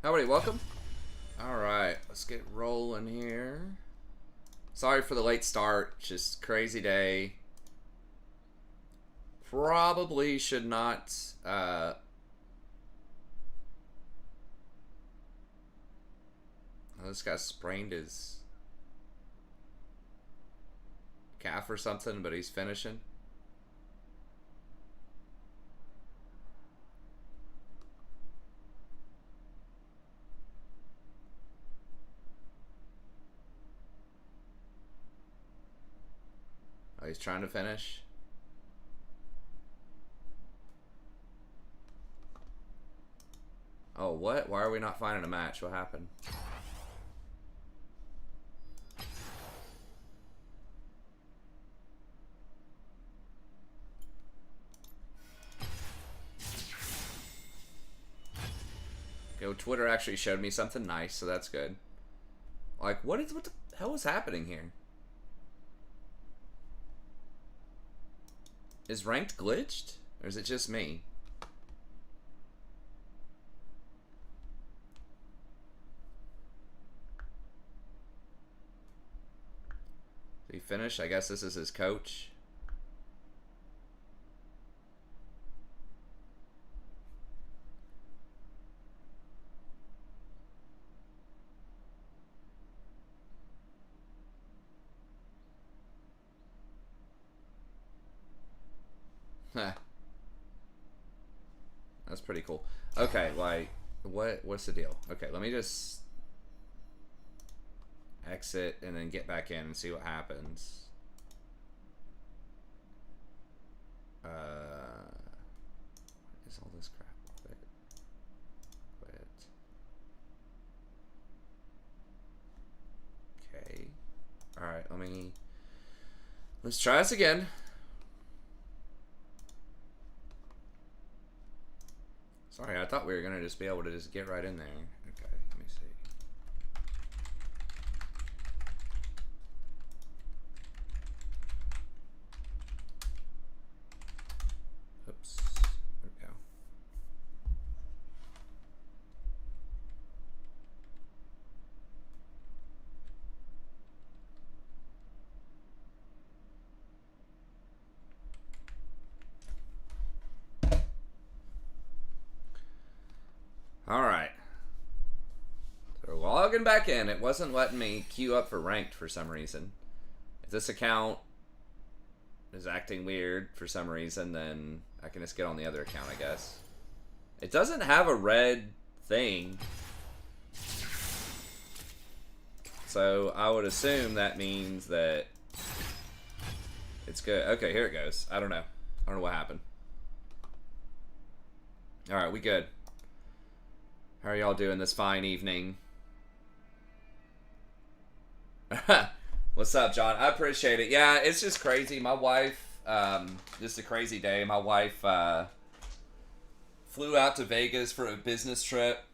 Howdy, welcome. Alright, let's get rolling here. Sorry for the late start, just crazy day. Probably should not, oh, this guy sprained his calf or something, but he's finishing. Oh, he's trying to finish. Oh, what? Why are we not finding a match? What happened? Okay, well, Twitter actually showed me something nice, so that's good. Like, what the hell is happening here? Is ranked glitched? Or is it just me? Did he finish? I guess this is his coach. That's pretty cool. Okay, like, what's the deal? Okay, let me just exit and then get back in and see what happens. What is all this crap? Quit. Okay. Alright, let's try this again. Sorry, I thought we were gonna just be able to just get right in there. Okay, let me see. Oops. There we go. Alright. So we're logging back in. It wasn't letting me queue up for ranked for some reason. If this account is acting weird for some reason, then I can just get on the other account, I guess. It doesn't have a red thing. So I would assume that means that it's good. Okay, here it goes. I don't know. I don't know what happened. Alright, we good. How are y'all doing this fine evening? What's up, John? I appreciate it. Yeah, it's just crazy. My wife, just a crazy day. My wife flew out to Vegas for a business trip,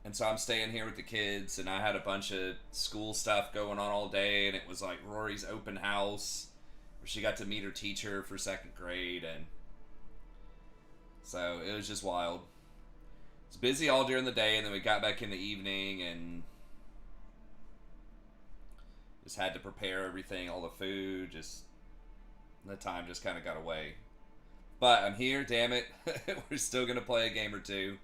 and so I'm staying here with the kids, and I had a bunch of school stuff going on all day, and it was like Rory's open house, where she got to meet her teacher for 2nd grade, and so it was just wild. It's busy all during the day, and then we got back in the evening and just had to prepare everything, all the food. Just the time just kind of got away. But I'm here, damn it. We're still gonna play a game or two.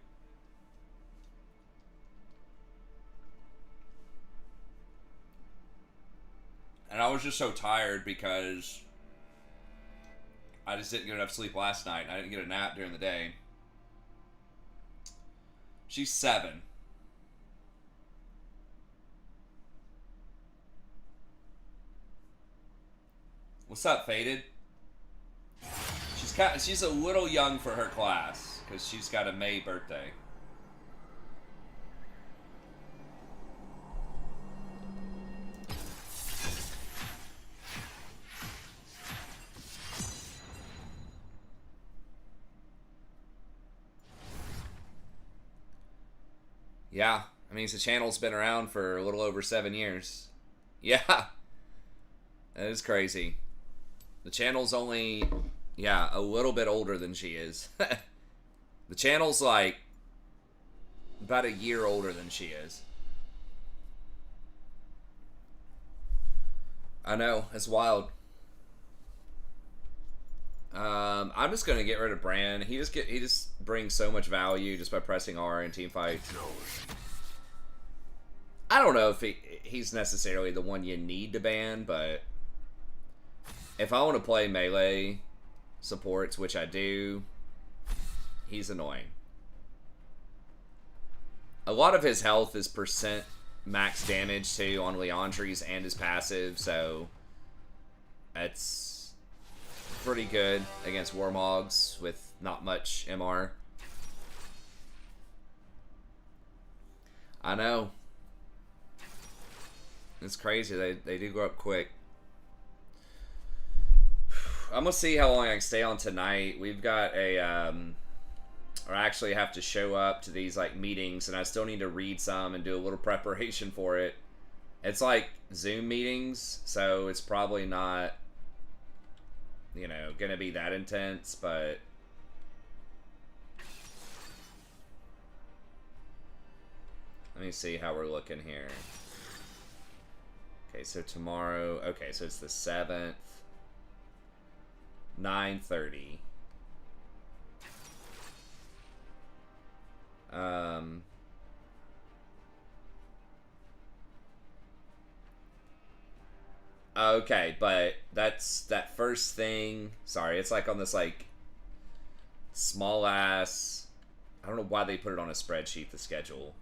And I was just so tired because I just didn't get enough sleep last night, and I didn't get a nap during the day. She's 7. What's up, Faded? She's a little young for her class because she's got a May birthday. Yeah, I mean, the channel's been around for a little over 7 years. Yeah, that is crazy. The channel's only, yeah, a little bit older than she is. The channel's like about a year older than she is. I know, it's wild. I'm just gonna get rid of Bran. He just brings so much value just by pressing R in team fights. I don't know if he's necessarily the one you need to ban, but if I want to play melee supports, which I do, he's annoying. A lot of his health is percent max damage too on Leandri's and his passive, so it's pretty good against Warmogs with not much MR. I know. It's crazy. They do grow up quick. I'm gonna see how long I can stay on tonight. We've got a or I actually have to show up to these like meetings, and I still need to read some and do a little preparation for it. It's like Zoom meetings, so it's probably not, you know, gonna be that intense, but let me see how we're looking here. Okay, so tomorrow, okay, so it's the 7th, 9:30. Okay, but that's that first thing. Sorry, it's like on this like small ass. I don't know why they put it on a spreadsheet, the schedule.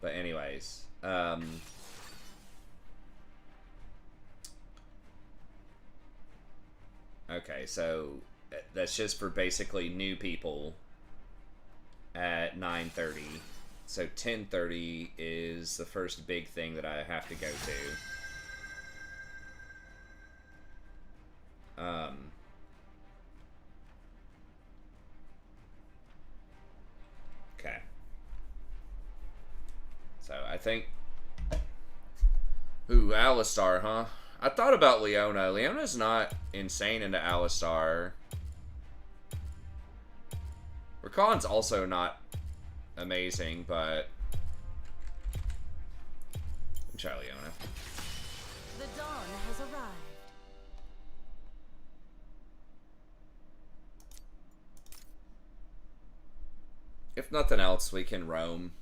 But anyways, okay, so that's just for basically new people at 9:30. So 10:30 is the first big thing that I have to go to. Okay. So I think... Ooh, Alistar, huh? I thought about Leona. Leona's not insane into Alistar. Rakan's also not amazing, but... I'll try Leona. The dawn has arrived. If nothing else, we can roam.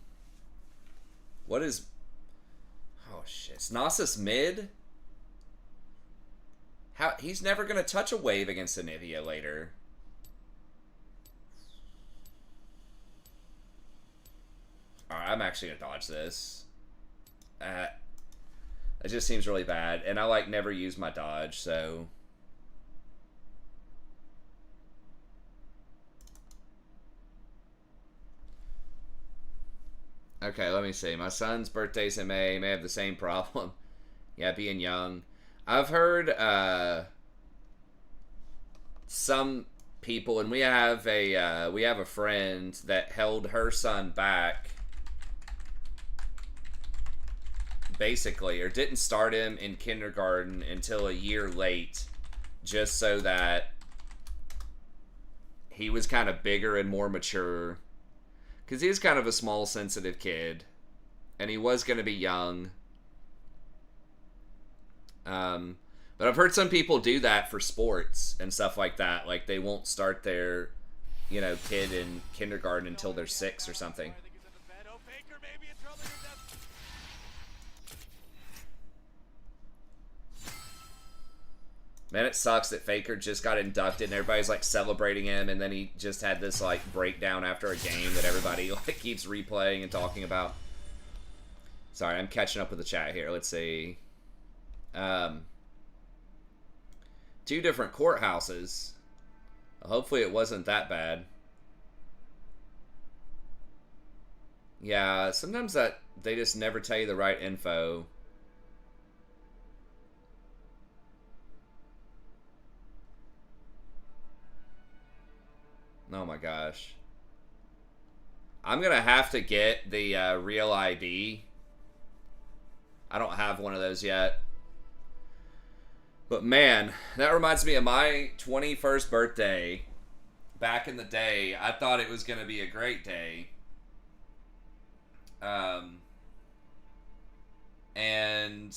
What is... Oh, shit. Is Nasus mid? How... He's never going to touch a wave against Anivia later. Alright, I'm actually going to dodge this. It just seems really bad. And I, like, never use my dodge, so... Okay, let me see. My son's birthday's in May. May have the same problem. Yeah, being young. I've heard some people, and we have a friend that held her son back, basically, or didn't start him in kindergarten until a year late, just so that he was kind of bigger and more mature. Because he's kind of a small, sensitive kid. And he was going to be young. But I've heard some people do that for sports and stuff like that. Like, they won't start their, you know, kid in kindergarten until they're 6 or something. Man, it sucks that Faker just got inducted and everybody's like celebrating him, and then he just had this like breakdown after a game that everybody like keeps replaying and talking about. Sorry, I'm catching up with the chat here. Let's see. 2 different courthouses. Hopefully it wasn't that bad. Yeah, sometimes that they just never tell you the right info. Oh my gosh. I'm gonna have to get the real ID. I don't have one of those yet. But man, that reminds me of my 21st birthday. Back in the day, I thought it was gonna be a great day. Um, and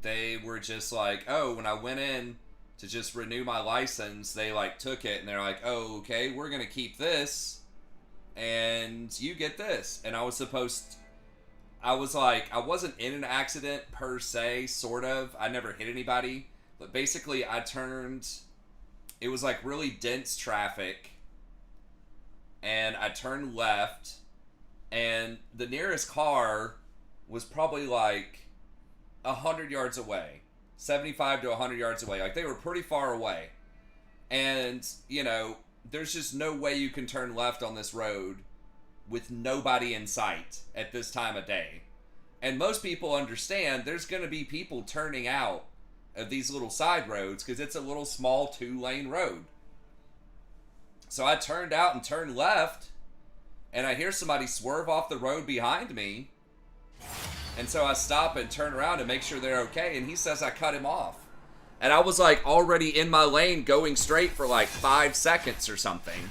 they were just like, oh, when I went in to just renew my license, they like took it and they're like, oh, okay, we're gonna keep this and you get this. And I was I was like, I wasn't in an accident per se, sort of. I never hit anybody, but basically it was like really dense traffic, and I turned left, and the nearest car was probably like 100 yards away, 75 to 100 yards away. Like, they were pretty far away. And, there's just no way you can turn left on this road with nobody in sight at this time of day. And most people understand there's going to be people turning out of these little side roads because it's a little small 2-lane road. So I turned out and turned left, and I hear somebody swerve off the road behind me. And so I stop and turn around and make sure they're okay, and he says I cut him off. And I was like already in my lane going straight for like 5 seconds or something.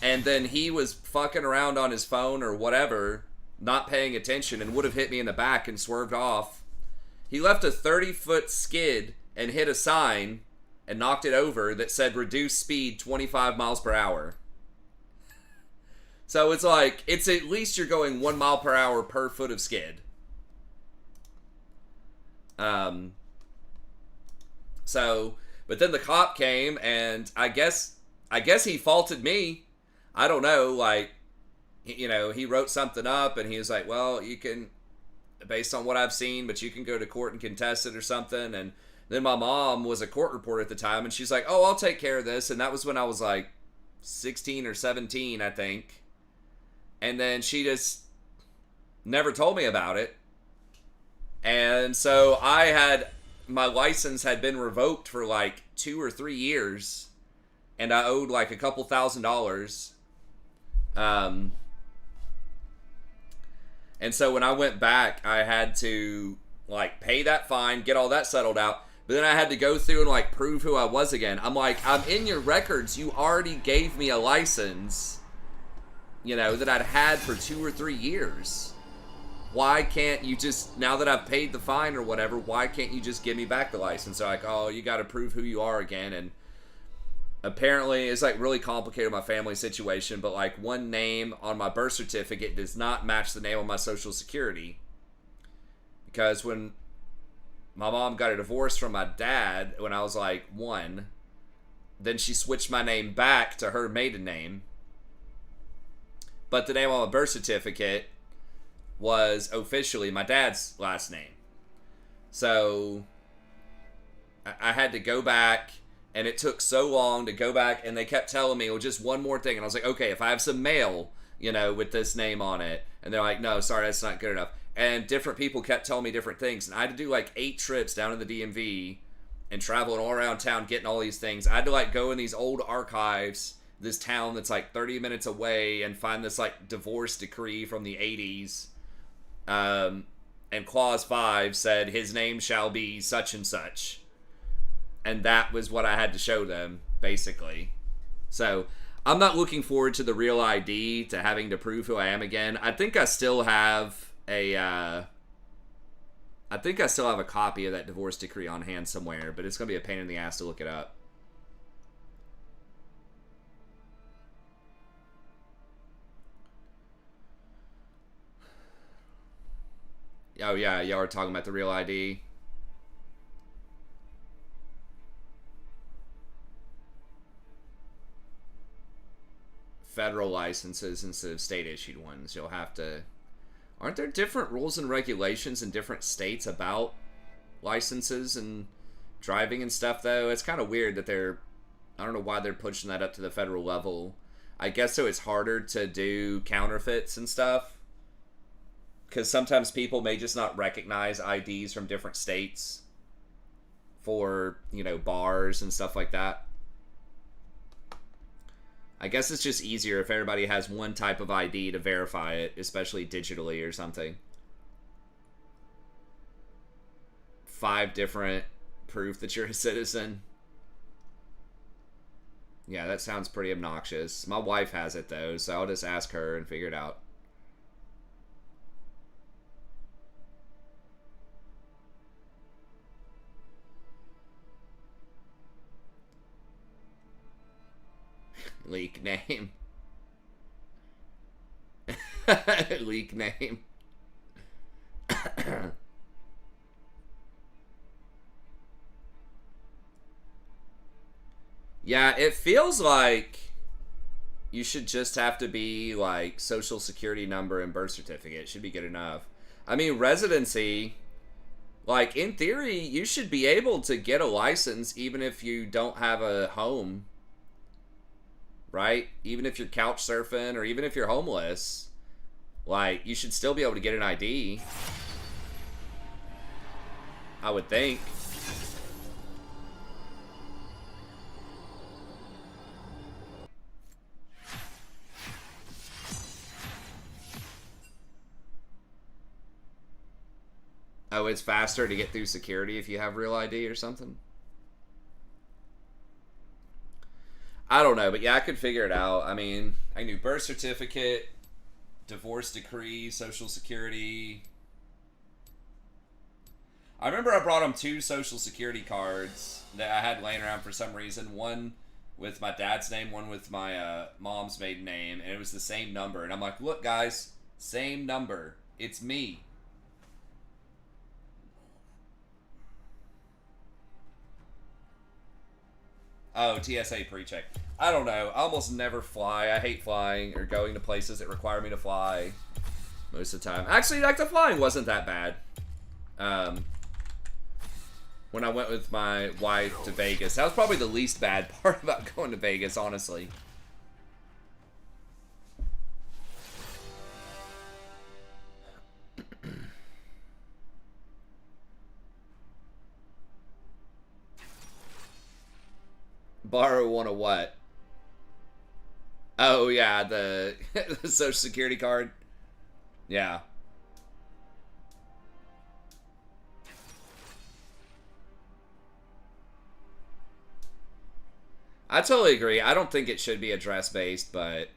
And then he was fucking around on his phone or whatever, not paying attention, and would have hit me in the back and swerved off. He left a 30-foot skid and hit a sign and knocked it over that said reduce speed 25 miles per hour. So it's like, it's at least you're going 1 mile per hour per foot of skid. But then the cop came, and I guess he faulted me. I don't know, like, he wrote something up, and he was like, well, you can, based on what I've seen, but you can go to court and contest it or something. And then my mom was a court reporter at the time, and she's like, oh, I'll take care of this. And that was when I was like 16 or 17, I think. And then she just never told me about it. And so my license had been revoked for like 2 or 3 years, and I owed like a couple $1,000s. And so when I went back, I had to like pay that fine, get all that settled out. But then I had to go through and like prove who I was again. I'm like, I'm in your records. You already gave me a license, that I'd had for 2 or 3 years. Why can't you just, now that I've paid the fine or whatever, why can't you just give me back the license? They're like, oh, you got to prove who you are again. And apparently it's like really complicated, my family situation, but like one name on my birth certificate does not match the name on my social security. Because when my mom got a divorce from my dad when I was like 1, then she switched my name back to her maiden name. But the name on my birth certificate was officially my dad's last name. So I had to go back, and it took so long to go back, and they kept telling me, well, just one more thing. And I was like, okay, if I have some mail, with this name on it. And they're like, no, sorry, that's not good enough. And different people kept telling me different things. And I had to do like 8 trips down to the DMV and traveling all around town getting all these things. I had to like go in these old archives, this town that's like 30 minutes away, and find this like divorce decree from the 80s. And clause 5 said his name shall be such and such. And that was what I had to show them, basically. So I'm not looking forward to the real ID, to having to prove who I am again. I think I still have a copy of that divorce decree on hand somewhere, but it's going to be a pain in the ass to look it up. Oh yeah, y'all are talking about the real ID. Federal licenses instead of state issued ones. You'll have to... Aren't there different rules and regulations in different states about licenses and driving and stuff, though? It's kind of weird that I don't know why they're pushing that up to the federal level. I guess so it's harder to do counterfeits and stuff. Because sometimes people may just not recognize IDs from different states for, bars and stuff like that. I guess it's just easier if everybody has one type of ID to verify it, especially digitally or something. 5 different proof that you're a citizen. Yeah, that sounds pretty obnoxious. My wife has it, though, so I'll just ask her and figure it out. Leak name. Leak name. Yeah, it feels like you should just have to be like social security number and birth certificate. Should be good enough. I mean, residency, like in theory, you should be able to get a license even if you don't have a home, right? Even if you're couch surfing or even if you're homeless, like you should still be able to get an ID. I would think. Oh, it's faster to get through security if you have real ID or something? I don't know, but yeah, I could figure it out. I mean, I knew birth certificate, divorce decree, social security. I remember I brought him 2 social security cards that I had laying around for some reason. One with my dad's name, one with my mom's maiden name, and it was the same number. And I'm like, look, guys, same number. It's me. Oh, TSA pre-check. I don't know. I almost never fly. I hate flying or going to places that require me to fly most of the time. Actually, like the flying wasn't that bad. When I went with my wife to Vegas, that was probably the least bad part about going to Vegas, honestly. Borrow one of what? Oh yeah, the, the social security card. Yeah. I totally agree. I don't think it should be address based, but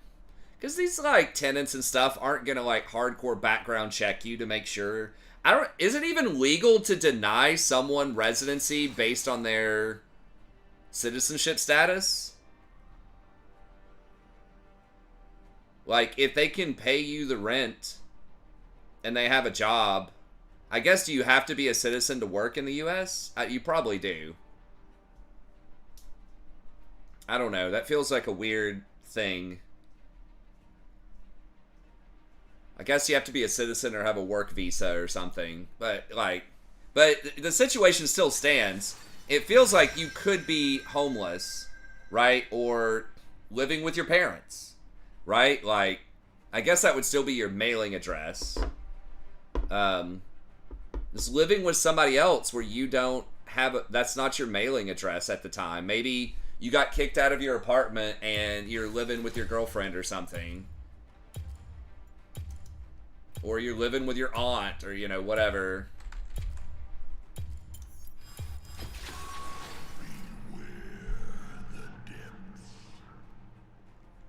because these like tenants and stuff aren't gonna like hardcore background check you to make sure. I don't. Is it even legal to deny someone residency based on their citizenship status? Like, if they can pay you the rent and they have a job, I guess do you have to be a citizen to work in the U.S.? You probably do. I don't know. That feels like a weird thing. I guess you have to be a citizen or have a work visa or something. But, like, but the situation still stands. It feels like you could be homeless, right? Or living with your parents, right? Like, I guess that would still be your mailing address. Just living with somebody else where you don't have that's not your mailing address at the time. Maybe you got kicked out of your apartment and you're living with your girlfriend or something. Or you're living with your aunt or, you know, whatever.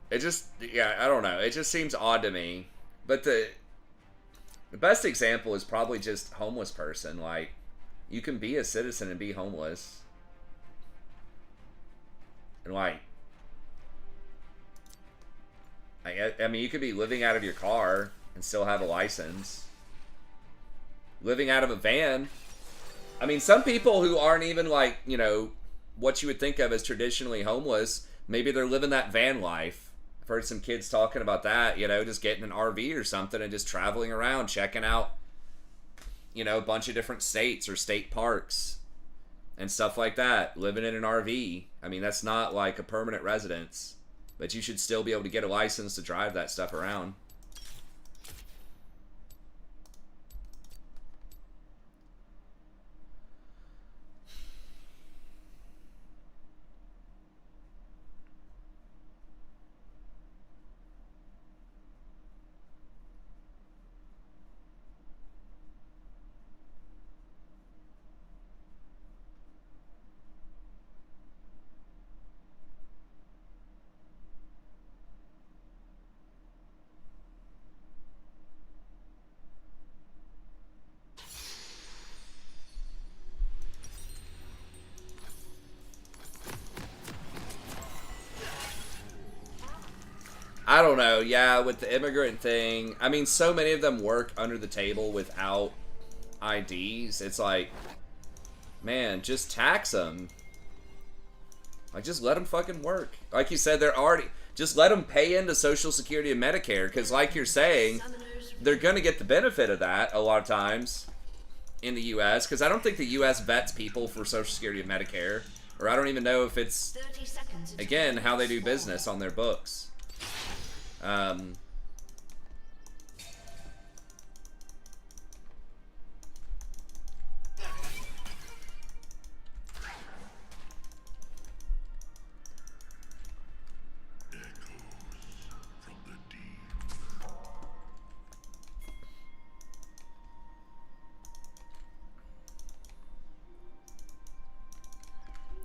It just, yeah, I don't know. It just seems odd to me. But the best example is probably just homeless person. Like, you can be a citizen and be homeless. And like, I mean, you could be living out of your car and still have a license. Living out of a van. I mean, some people who aren't even like, you know, what you would think of as traditionally homeless, maybe they're living that van life. I've heard some kids talking about that, you know, just getting an RV or something and just traveling around, checking out, you know, a bunch of different states or state parks and stuff like that. Living in an RV. I mean, that's not like a permanent residence, but you should still be able to get a license to drive that stuff around. I don't know. Yeah, with the immigrant thing, I mean, so many of them work under the table without IDs. It's like, man, just tax them. Like, just let them fucking work. Like you said, they're already... Just let them pay into Social Security and Medicare, because like you're saying, they're going to get the benefit of that a lot of times in the U.S., because I don't think the U.S. vets people for Social Security and Medicare, or I don't even know if it's, again, how they do business on their books. I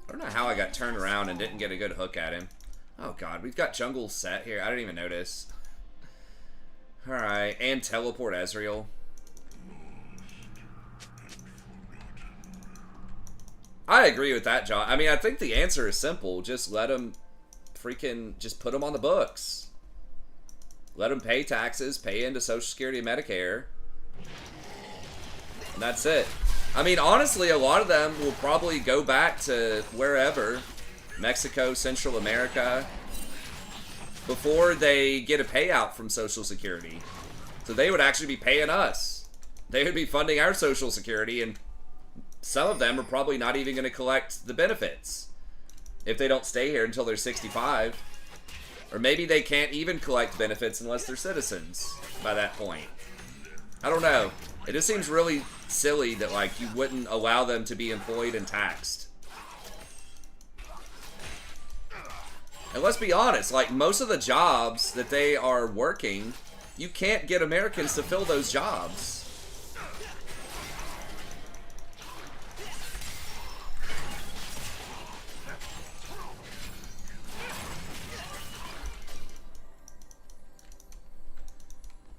don't know how I got turned around and didn't get a good hook at him. Oh god, we've got jungle set here. I didn't even notice. Alright, and teleport Ezreal. I agree with that, John. I mean, I think the answer is simple. Just let them freaking... Just put them on the books. Let them pay taxes, pay into Social Security and Medicare. And that's it. I mean, honestly, a lot of them will probably go back to wherever, Mexico, Central America, before they get a payout from Social Security. So they would actually be paying us. They would be funding our Social Security, and some of them are probably not even going to collect the benefits if they don't stay here until they're 65. Or maybe they can't even collect benefits unless they're citizens by that point. I don't know. It just seems really silly that, like, you wouldn't allow them to be employed and taxed. And let's be honest, like, most of the jobs that they are working, you can't get Americans to fill those jobs.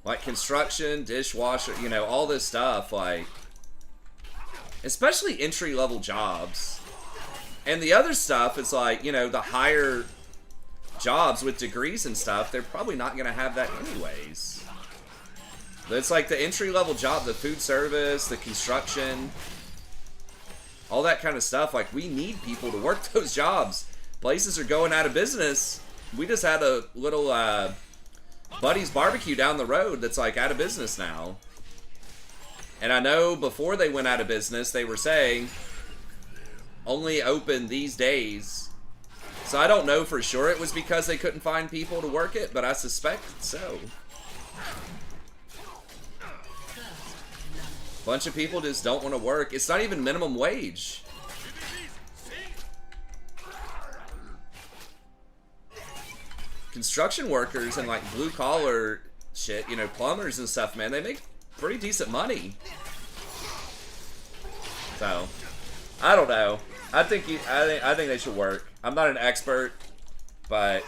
Like construction, dishwasher, you know, all this stuff, like, especially entry-level jobs. And the other stuff is like, you know, the higher jobs with degrees and stuff, they're probably not going to have that anyways. But it's like the entry-level job, the food service, the construction, all that kind of stuff. Like, we need people to work those jobs. Places are going out of business. We just had a little, Buddy's Barbecue down the road that's like out of business now. And I know before they went out of business, they were saying only open these days. So I don't know for sure it was because they couldn't find people to work it, but I suspect so. Bunch of people just don't want to work. It's not even minimum wage. Construction workers and like blue collar shit, you know, plumbers and stuff, man, they make pretty decent money. So, I don't know. I think they should work. I'm not an expert, but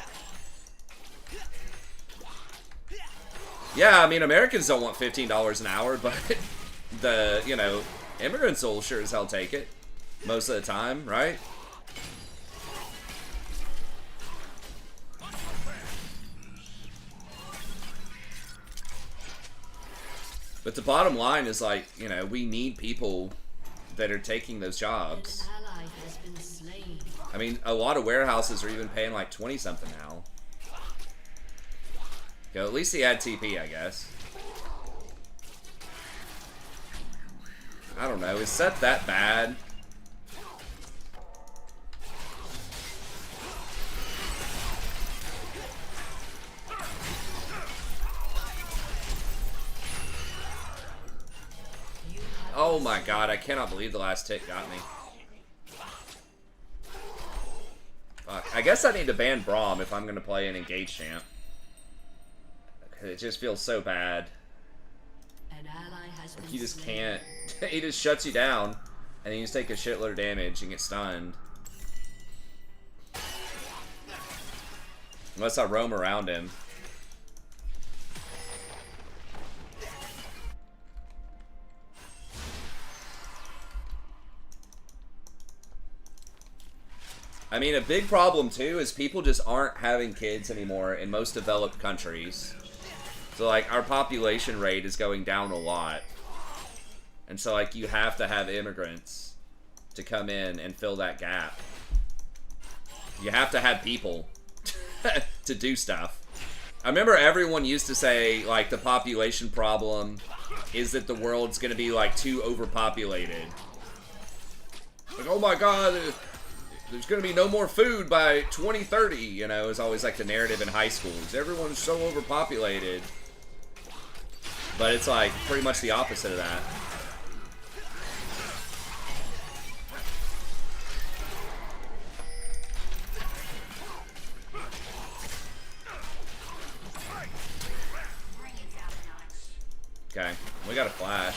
yeah, I mean, Americans don't want $15 an hour, but the, you know, immigrants will sure as hell take it most of the time, right? But the bottom line is, like, you know, we need people that are taking those jobs. I mean, a lot of warehouses are even paying like 20-something now. Yo, at least he had TP, I guess. I don't know. Is Seth that bad? Oh my god, I cannot believe the last tick got me. Fuck. I guess I need to ban Braum if I'm going to play an engaged champ. It just feels so bad. Like, you just can't. He just shuts you down, and then you just take a shitload of damage and get stunned. Unless I roam around him. I mean, a big problem too is people just aren't having kids anymore in most developed countries. So like our population rate is going down a lot. And so like you have to have immigrants to come in and fill that gap. You have to have people to do stuff. I remember everyone used to say like the population problem is that the world's gonna be like too overpopulated. Like, oh my god, there's gonna be no more food by 2030, you know, is always like the narrative in high schools. Everyone's so overpopulated. But it's like pretty much the opposite of that. Okay, we got a flash.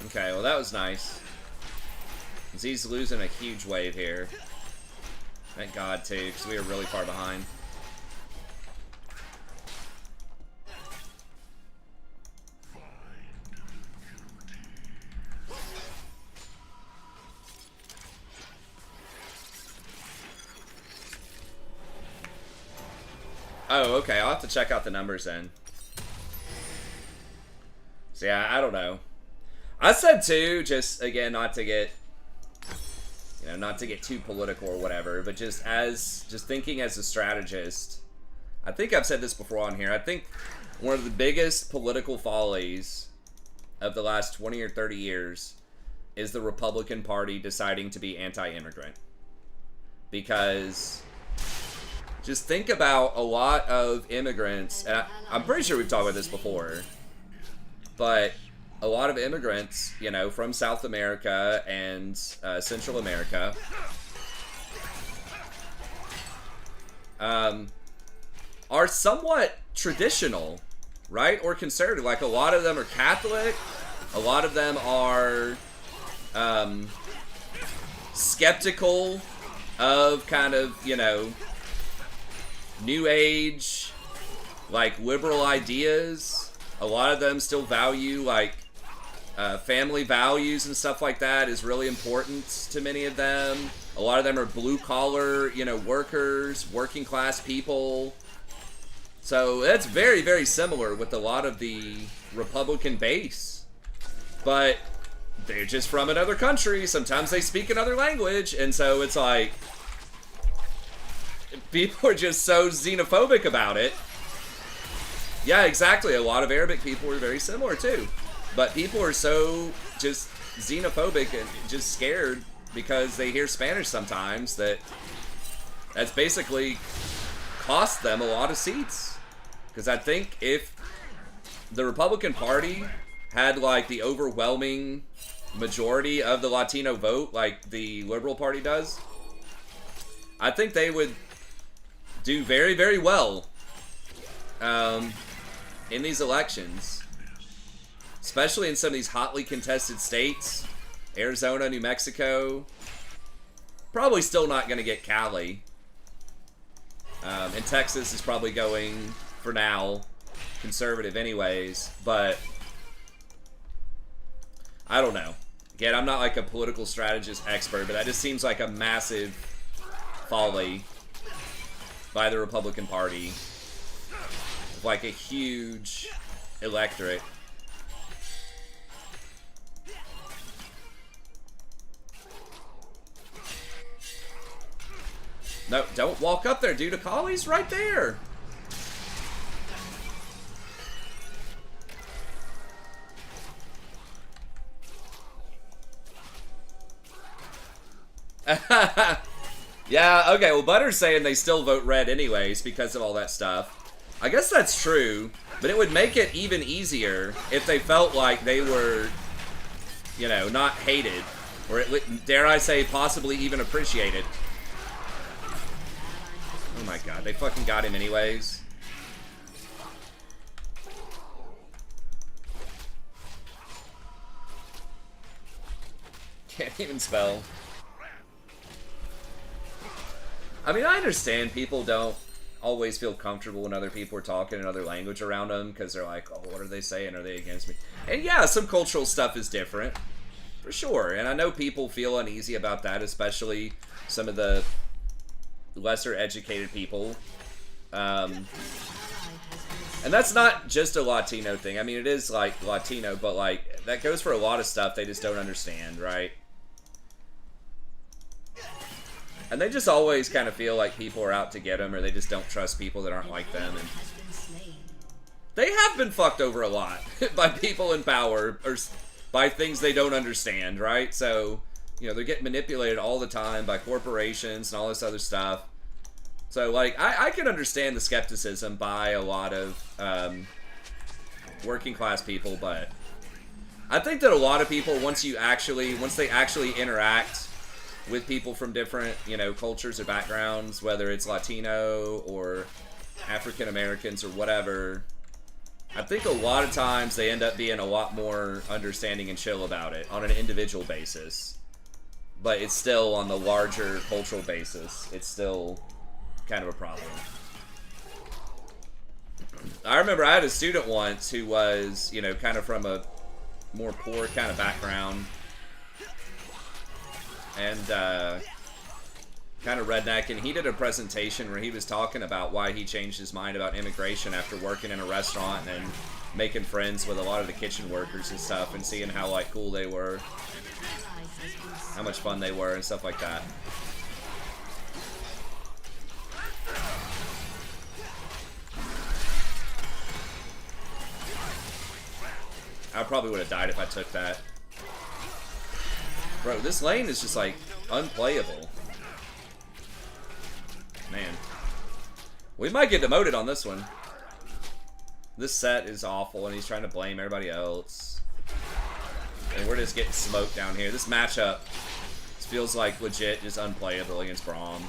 Okay, well that was nice. Z's losing a huge wave here. Thank God too, because we were really far behind. Oh, okay, I'll have to check out the numbers then. So yeah, I don't know. I said too, just again, not to get, you know, not to get too political or whatever, but just thinking as a strategist, I think I've said this before on here. I think one of the biggest political follies of the last 20 or 30 years is the Republican Party deciding to be anti-immigrant. Because just think about a lot of immigrants, and I'm pretty sure we've talked about this before, but a lot of immigrants, you know, from South America and Central America are somewhat traditional, right? Or conservative. Like, a lot of them are Catholic. A lot of them are skeptical of kind of, you know, New Age, like, liberal ideas. A lot of them still value, like, family values and stuff like that is really important to many of them. A lot of them are blue-collar, you know, workers, working-class people. So that's very, very similar with a lot of the Republican base. But they're just from another country. Sometimes they speak another language. And so it's like, people are just so xenophobic about it. Yeah, exactly. A lot of Arabic people are very similar, too. But people are so just xenophobic and just scared because they hear Spanish sometimes that's basically cost them a lot of seats. Because I think if the Republican Party had, like, the overwhelming majority of the Latino vote, like the Liberal Party does, I think they would do very, very well in these elections. Especially in some of these hotly contested states. Arizona, New Mexico. Probably still not going to get Cali. And Texas is probably going, for now, conservative anyways. But I don't know. Again, I'm not like a political strategist expert, but that just seems like a massive folly by the Republican Party. Like a huge electorate. No, don't walk up there, dude. Akali's right there. Yeah, okay, well, Butter's saying they still vote red anyways because of all that stuff. I guess that's true, but it would make it even easier if they felt like they were, you know, not hated. Or, dare I say, possibly even appreciated. Oh my god, they fucking got him anyways. Can't even spell. I mean, I understand people don't always feel comfortable when other people are talking another language around them because they're like, oh, what are they saying? Are they against me? And yeah, some cultural stuff is different, for sure. And I know people feel uneasy about that, especially some of the lesser educated people. And that's not just a Latino thing. I mean, it is like Latino, but like that goes for a lot of stuff they just don't understand, right? And they just always kind of feel like people are out to get them, or they just don't trust people that aren't like them. And they have been fucked over a lot by people in power, or by things they don't understand, right? So, you know, they're getting manipulated all the time by corporations and all this other stuff. So, like, I can understand the skepticism by a lot of working class people, but I think that a lot of people, once they actually interact with people from different, you know, cultures or backgrounds, whether it's Latino or African Americans or whatever, I think a lot of times they end up being a lot more understanding and chill about it on an individual basis. But it's still on the larger cultural basis, it's still kind of a problem. I remember I had a student once who was, you know, kind of from a more poor kind of background, and kind of redneck, and he did a presentation where he was talking about why he changed his mind about immigration after working in a restaurant and making friends with a lot of the kitchen workers and stuff, and seeing how like cool they were, how much fun they were and stuff like that. I probably would have died if I took that. Bro, this lane is just, like, unplayable. Man. We might get demoted on this one. This set is awful, and he's trying to blame everybody else. And we're just getting smoked down here. This matchup feels like legit just unplayable against Braum.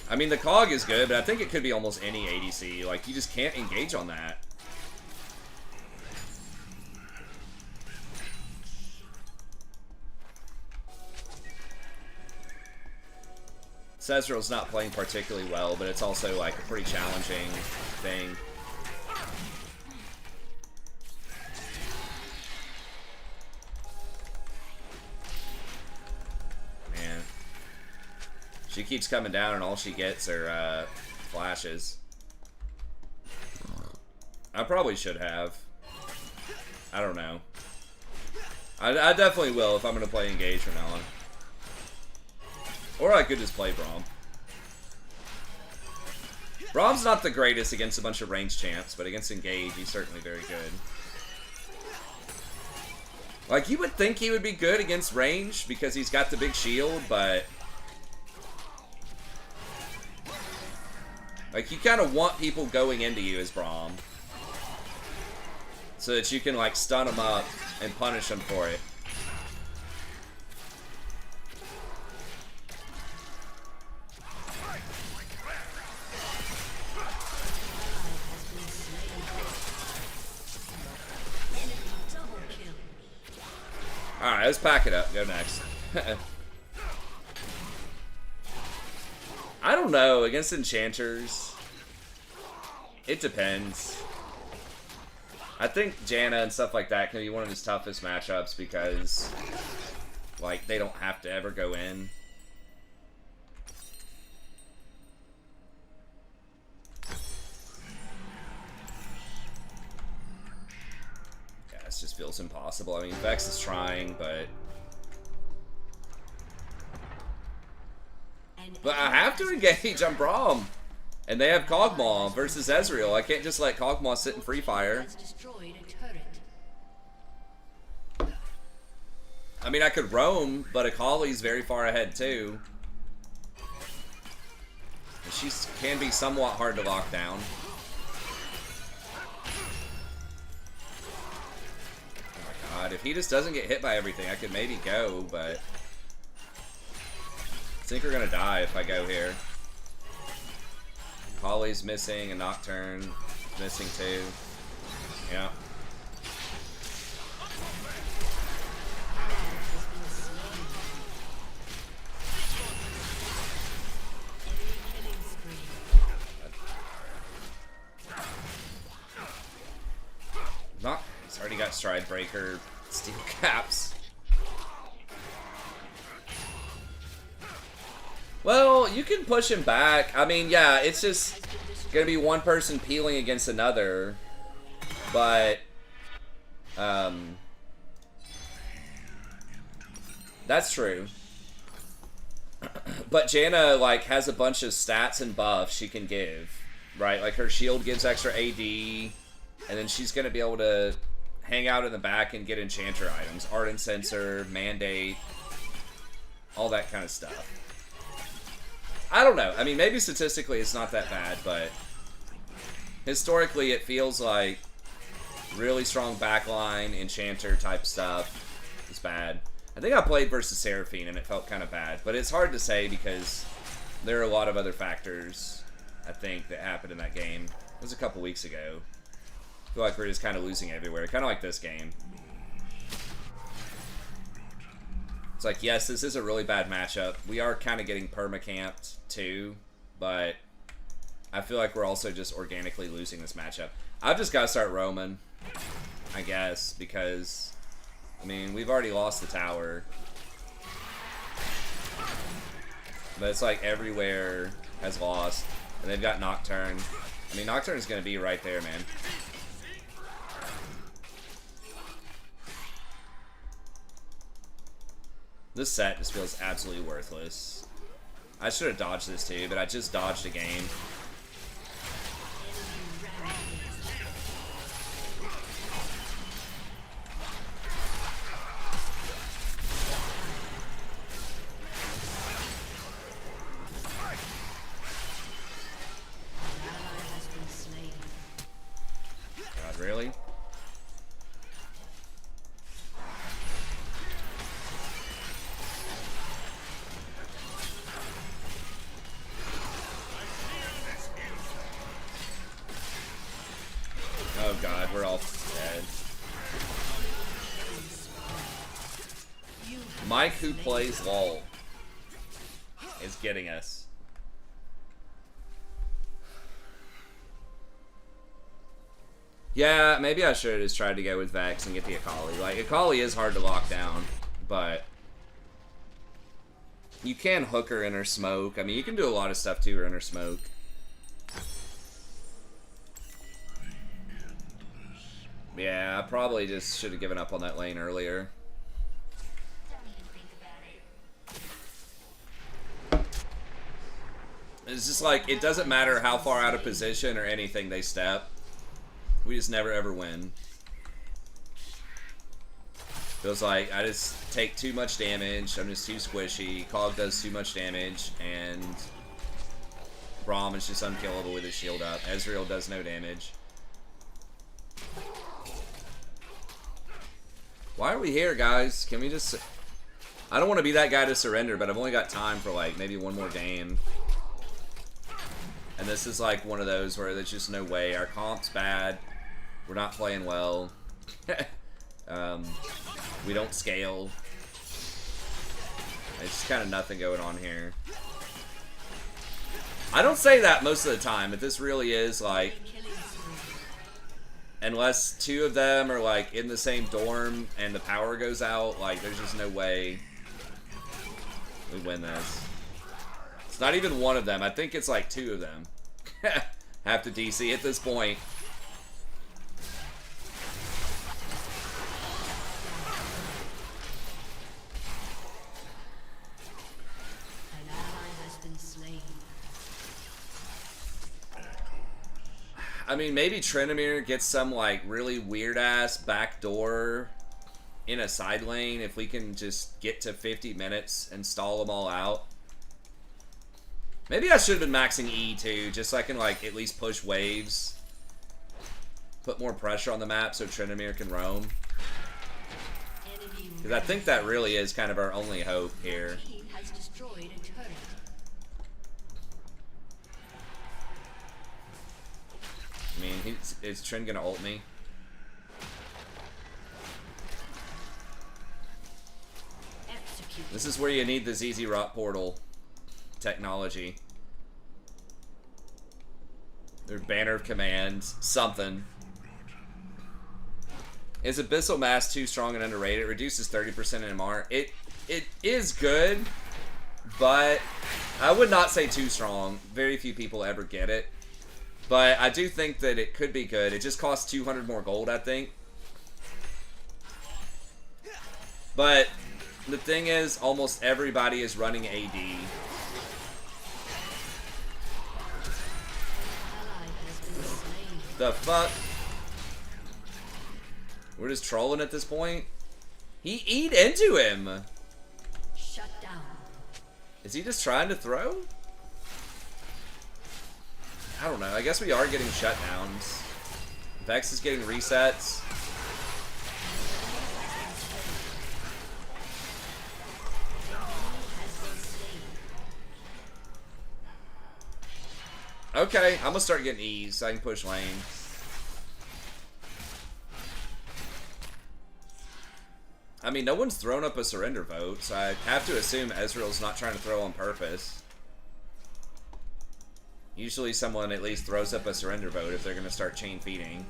I mean, the COG is good, but I think it could be almost any ADC. Like, you just can't engage on that. Cezreal's not playing particularly well, but it's also like a pretty challenging thing. Man. She keeps coming down and all she gets are flashes. I probably should have. I don't know. I definitely will if I'm going to play Engage from now on. Or I could just play Braum. Braum's not the greatest against a bunch of ranged champs, but against Engage, he's certainly very good. Like, you would think he would be good against range because he's got the big shield, but... like, you kind of want people going into you as Braum. So that you can, like, stun them up and punish them for it. Alright, let's pack it up. Go next. I don't know. Against enchanters, it depends. I think Janna and stuff like that can be one of his toughest matchups because, like, they don't have to ever go in. This just feels impossible. I mean, Vex is trying, but I have to engage on Braum. And they have Kog'Maw versus Ezreal. I can't just let Kog'Maw sit in free fire. I mean, I could roam, but Akali's very far ahead, too. And she can be somewhat hard to lock down. God, if he just doesn't get hit by everything, I could maybe go, but I think we're gonna die if I go here. Holly's missing, a Nocturne missing too. Yeah. Not. He's already got Stride Breaker, Steel Caps. Well, you can push him back. I mean, yeah, it's just gonna be one person peeling against another. But, that's true. But Janna, like, has a bunch of stats and buffs she can give, right? Like, her shield gives extra AD, and then she's gonna be able to hang out in the back and get enchanter items. Ardent Sensor, Mandate, all that kind of stuff. I don't know. I mean, maybe statistically it's not that bad, but historically it feels like really strong backline, enchanter type stuff is bad. I think I played versus Seraphine and it felt kind of bad, but it's hard to say because there are a lot of other factors, I think, that happened in that game. It was a couple weeks ago. I feel like we're just kind of losing everywhere, kind of like this game. It's like, yes, this is a really bad matchup. We are kind of getting perma-camped too, but I feel like we're also just organically losing this matchup. I've just got to start roaming, I guess, because, I mean, we've already lost the tower. But it's like everywhere has lost, and they've got Nocturne. I mean, Nocturne's going to be right there, man. This set just feels absolutely worthless. I should have dodged this too, but I just dodged a game. God, really? Oh god, we're all dead. Mike, who plays LOL, is getting us. Yeah, maybe I should have just tried to go with Vex and get the Akali. Like, Akali is hard to lock down, but you can hook her in her smoke. I mean, you can do a lot of stuff to her in her smoke. Yeah, I probably just should have given up on that lane earlier. It's just like, it doesn't matter how far out of position or anything they step. We just never ever win. Feels like I just take too much damage, I'm just too squishy, Cog does too much damage, and Braum is just unkillable with his shield up. Ezreal does no damage. Why are we here, guys? Can we just... I don't want to be that guy to surrender, but I've only got time for, like, maybe one more game. And this is, like, one of those where there's just no way. Our comp's bad. We're not playing well. We don't scale. It's just kind of nothing going on here. I don't say that most of the time, but this really is, like... Unless two of them are, like, in the same dorm and the power goes out, like, there's just no way we win this. It's not even one of them. I think it's, like, two of them have to DC at this point. I mean, maybe Tryndamere gets some, like, really weird-ass backdoor in a side lane if we can just get to 50 minutes and stall them all out. Maybe I should have been maxing E, too, just so I can, like, at least push waves. Put more pressure on the map so Tryndamere can roam. Because I think that really is kind of our only hope here. I mean, is Trin gonna ult me? This is where you need the ZZ Rot portal technology. Their banner of commands, something. Is Abyssal Mass too strong and underrated? It reduces 30% MR. It is good, but I would not say too strong. Very few people ever get it. But I do think that it could be good. It just costs 200 more gold, I think. But the thing is, almost everybody is running AD. The fuck? We're just trolling at this point? He eat into him! Shut down. Is he just trying to throw? I don't know. I guess we are getting shutdowns. Vex is getting resets. Okay, I'm gonna start getting E's so I can push lane. I mean, no one's thrown up a surrender vote, so I have to assume Ezreal's not trying to throw on purpose. Usually someone at least throws up a surrender vote if they're gonna start chain feeding.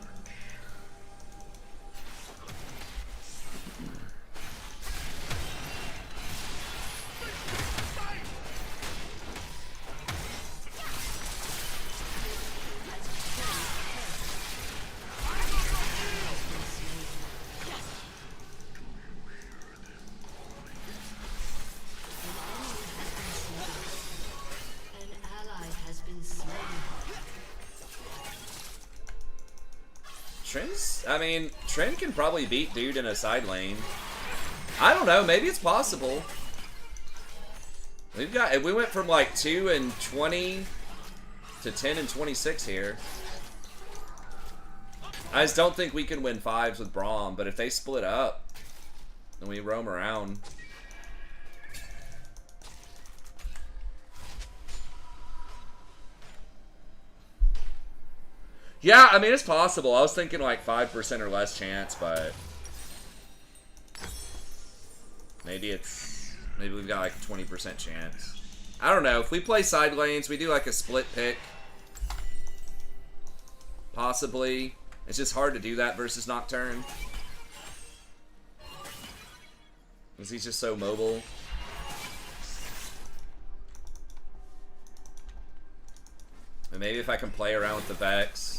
I mean, Trent can probably beat dude in a side lane. I don't know, maybe it's possible. We went from like 2 and 20 to 10 and 26 here. I just don't think we can win 5s with Braum, but if they split up, then we roam around. Yeah, I mean, it's possible. I was thinking like 5% or less chance, but maybe we've got like a 20% chance. I don't know. If we play side lanes, we do like a split pick. Possibly. It's just hard to do that versus Nocturne. Because he's just so mobile. And maybe if I can play around with the Vex.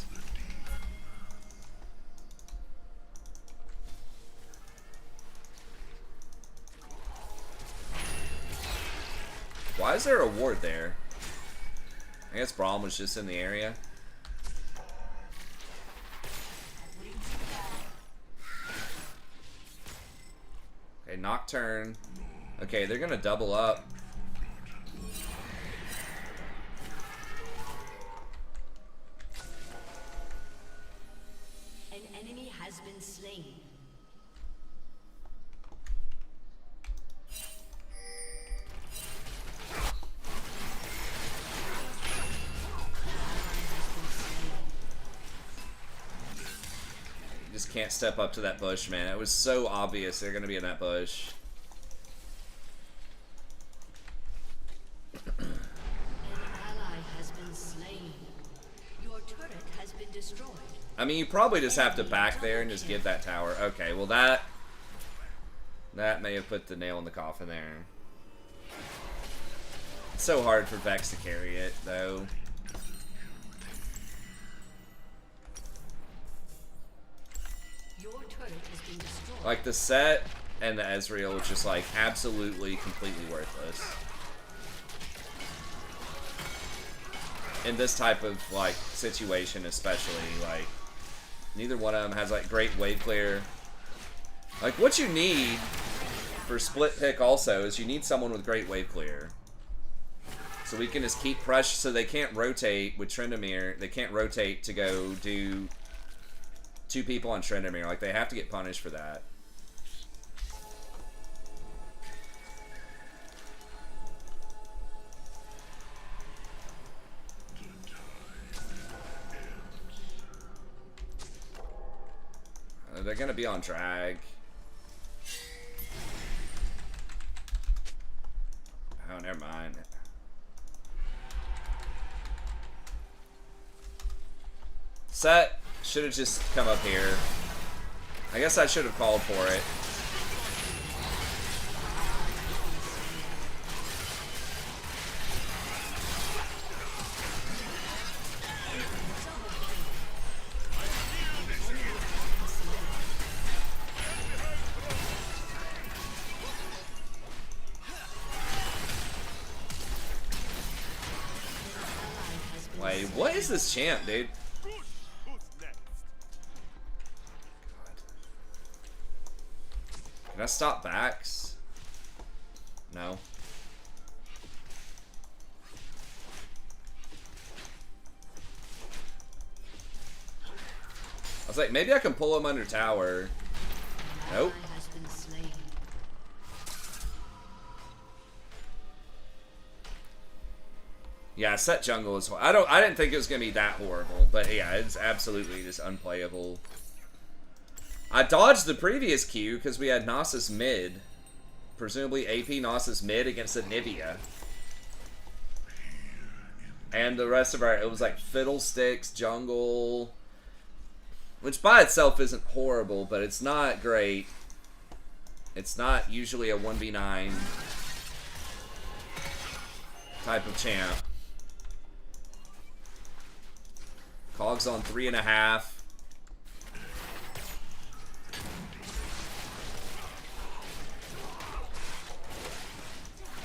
Why is there a ward there? I guess Braum was just in the area. Okay, Nocturne. Okay, they're gonna double up. An enemy has been slain. Can't step up to that bush, man. It was so obvious they're gonna be in that bush. An ally has been slain. Your turret has been destroyed. I mean, you probably just have to back there and just give that tower. Okay, well that may have put the nail in the coffin there. It's so hard for Vex to carry it, though. Like, the set and the Ezreal is just, like, absolutely, completely worthless. In this type of, like, situation especially, like, neither one of them has, like, great wave clear. Like, what you need for split pick also is you need someone with great wave clear. So we can just keep pressure, so they can't rotate with Tryndamere. They can't rotate to go do 2 people on Tryndamere. Like, they have to get punished for that. They're gonna be on drag. Oh, never mind. Set should have just come up here. I guess I should have called for it. Wait, what is this champ, dude? Can I stop backs? No. I was like, maybe I can pull him under tower. Nope. Yeah, set jungle is. I didn't think it was gonna be that horrible, but yeah, it's absolutely just unplayable. I dodged the previous Q because we had Nasus mid, presumably AP Nasus mid against the Nivea, and the rest of our it was like Fiddlesticks jungle, which by itself isn't horrible, but it's not great. It's not usually a 1v9 type of champ. Cogs on 3.5.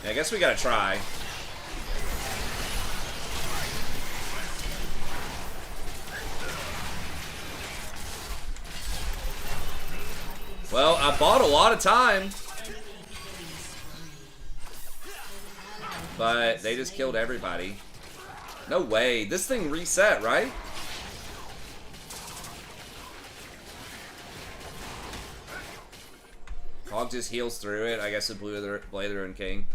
Yeah, I guess we gotta try. Well, I bought a lot of time. But they just killed everybody. No way. This thing reset, right? Hog just heals through it. I guess it blew the Blather and King.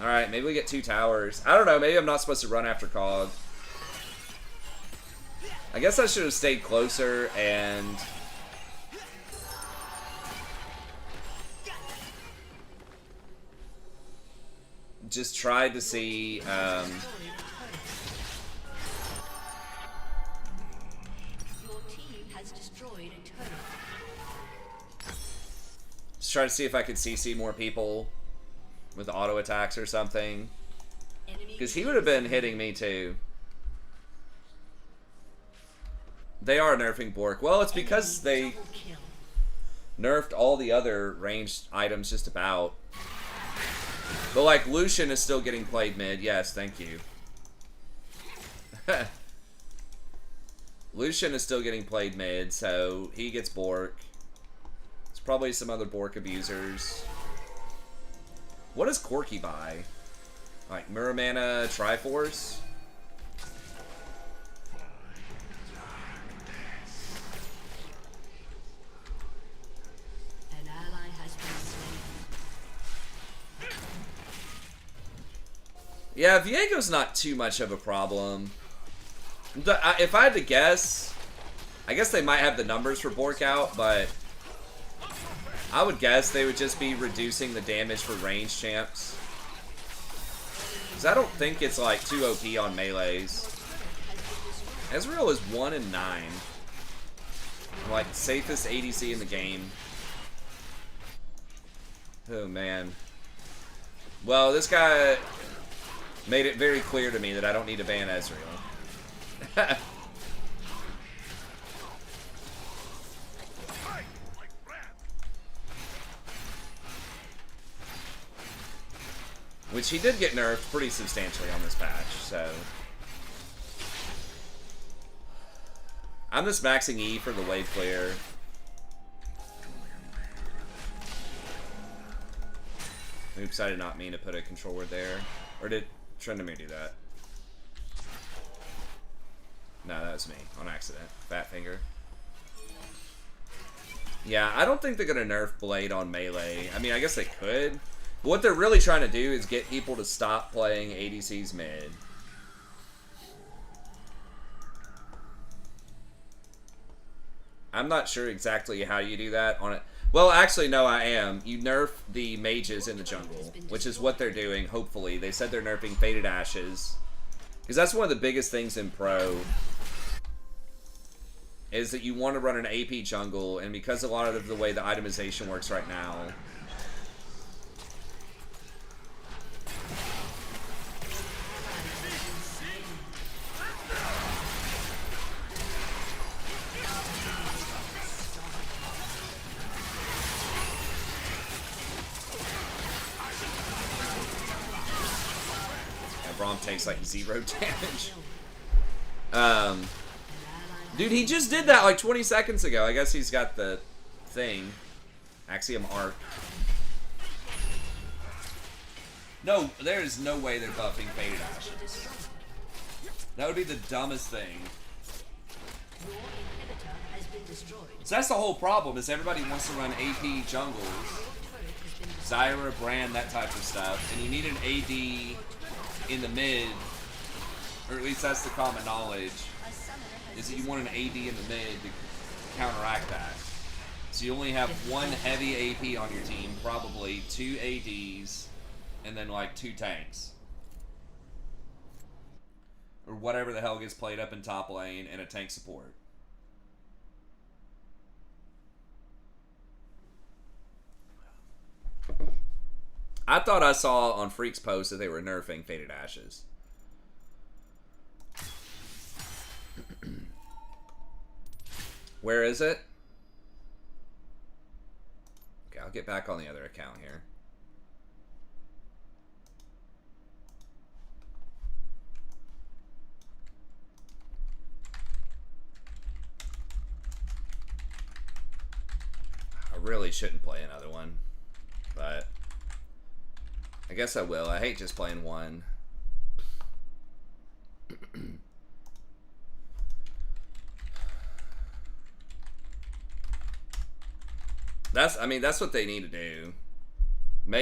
Alright, maybe we get 2 towers. I don't know. Maybe I'm not supposed to run after Cog. I guess I should have stayed closer and... just tried to see, just try to see if I could CC more people with auto attacks or something. Because he would have been hitting me too. They are nerfing Bork. Well, it's because they nerfed all the other ranged items just about. But like Lucian is still getting played mid. Yes, thank you. Lucian is still getting played mid, so he gets Bork. There's probably some other Bork abusers. What does Corki buy? Like Muramana Triforce? Yeah, Viego's not too much of a problem. If I had to guess, I guess they might have the numbers for Bork out, but I would guess they would just be reducing the damage for range champs. Because I don't think it's like too OP on melees. Ezreal is 1 in 9. Like, safest ADC in the game. Oh, man. Well, this guy made it very clear to me that I don't need to ban Ezreal. Which he did get nerfed pretty substantially on this patch, so... I'm just maxing E for the wave clear. Oops, I did not mean to put a control word there. Or did Trendamere do that? No, that was me, on accident. Fat finger. Yeah, I don't think they're gonna nerf Blade on melee. I mean, I guess they could. But what they're really trying to do is get people to stop playing ADC's mid. I'm not sure exactly how you do that on it. Well, actually, no, I am. You nerf the mages in the jungle, which is what they're doing, hopefully. They said they're nerfing Faded Ashes. Because that's one of the biggest things in Pro. is that you want to run an AP jungle, and because a lot of the way the itemization works right now, Braum takes like 0 damage. Dude, he just did that like 20 seconds ago. I guess he's got the thing. Axiom Arc. No, there is no way they're buffing Faded Ash. That would be the dumbest thing. So that's the whole problem, is everybody wants to run AP jungles. Zyra, Brand, that type of stuff. And you need an AD in the mid, or at least that's the common knowledge, is that you want an AD in the mid to counteract that. So you only have one heavy AP on your team, probably 2 ADs, and then like 2 tanks. Or whatever the hell gets played up in top lane, and a tank support. I thought I saw on Freak's post that they were nerfing Faded Ashes. Where is it? Okay, I'll get back on the other account here. I really shouldn't play another one, but I guess I will. I hate just playing one. That's what they need to do.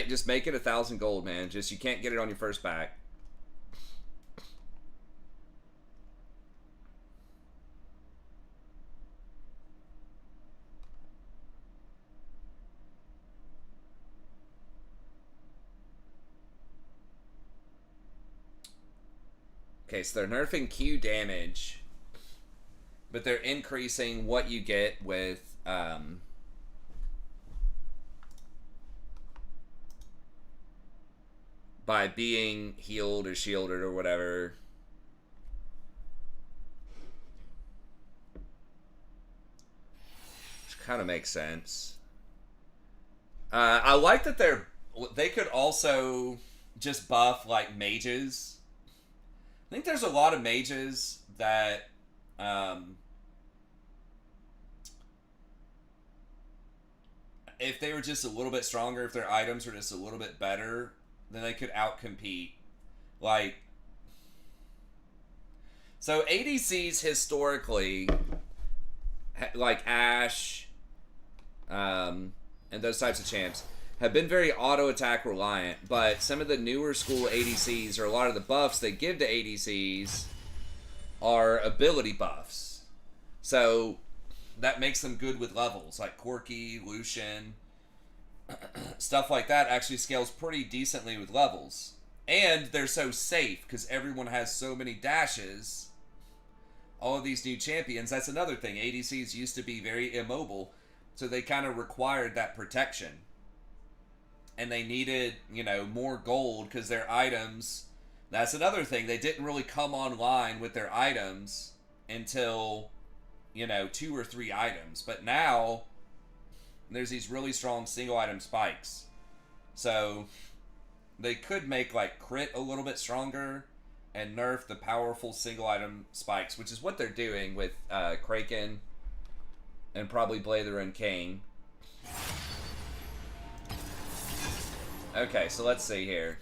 Just make it 1,000 gold, man. Just, you can't get it on your first pack. Okay, so they're nerfing Q damage, but they're increasing what you get with by being healed or shielded or whatever. Which kind of makes sense. I like that they could also just buff like mages. I think there's a lot of mages that if they were just a little bit stronger, if their items were just a little bit better, then they could outcompete. Like, so ADCs historically, like Ashe, and those types of champs, have been very auto-attack reliant, but some of the newer school ADCs, or a lot of the buffs they give to ADCs, are ability buffs. So that makes them good with levels, like Corki, Lucian, stuff like that actually scales pretty decently with levels. And they're so safe, because everyone has so many dashes. All of these new champions, that's another thing. ADCs used to be very immobile, so they kind of required that protection. And they needed, more gold because their items, that's another thing. They didn't really come online with their items until, 2 or 3 items. But now, there's these really strong single item spikes. So, they could make, like, crit a little bit stronger and nerf the powerful single item spikes, which is what they're doing with Kraken and probably Blather and King. Okay, so let's see here.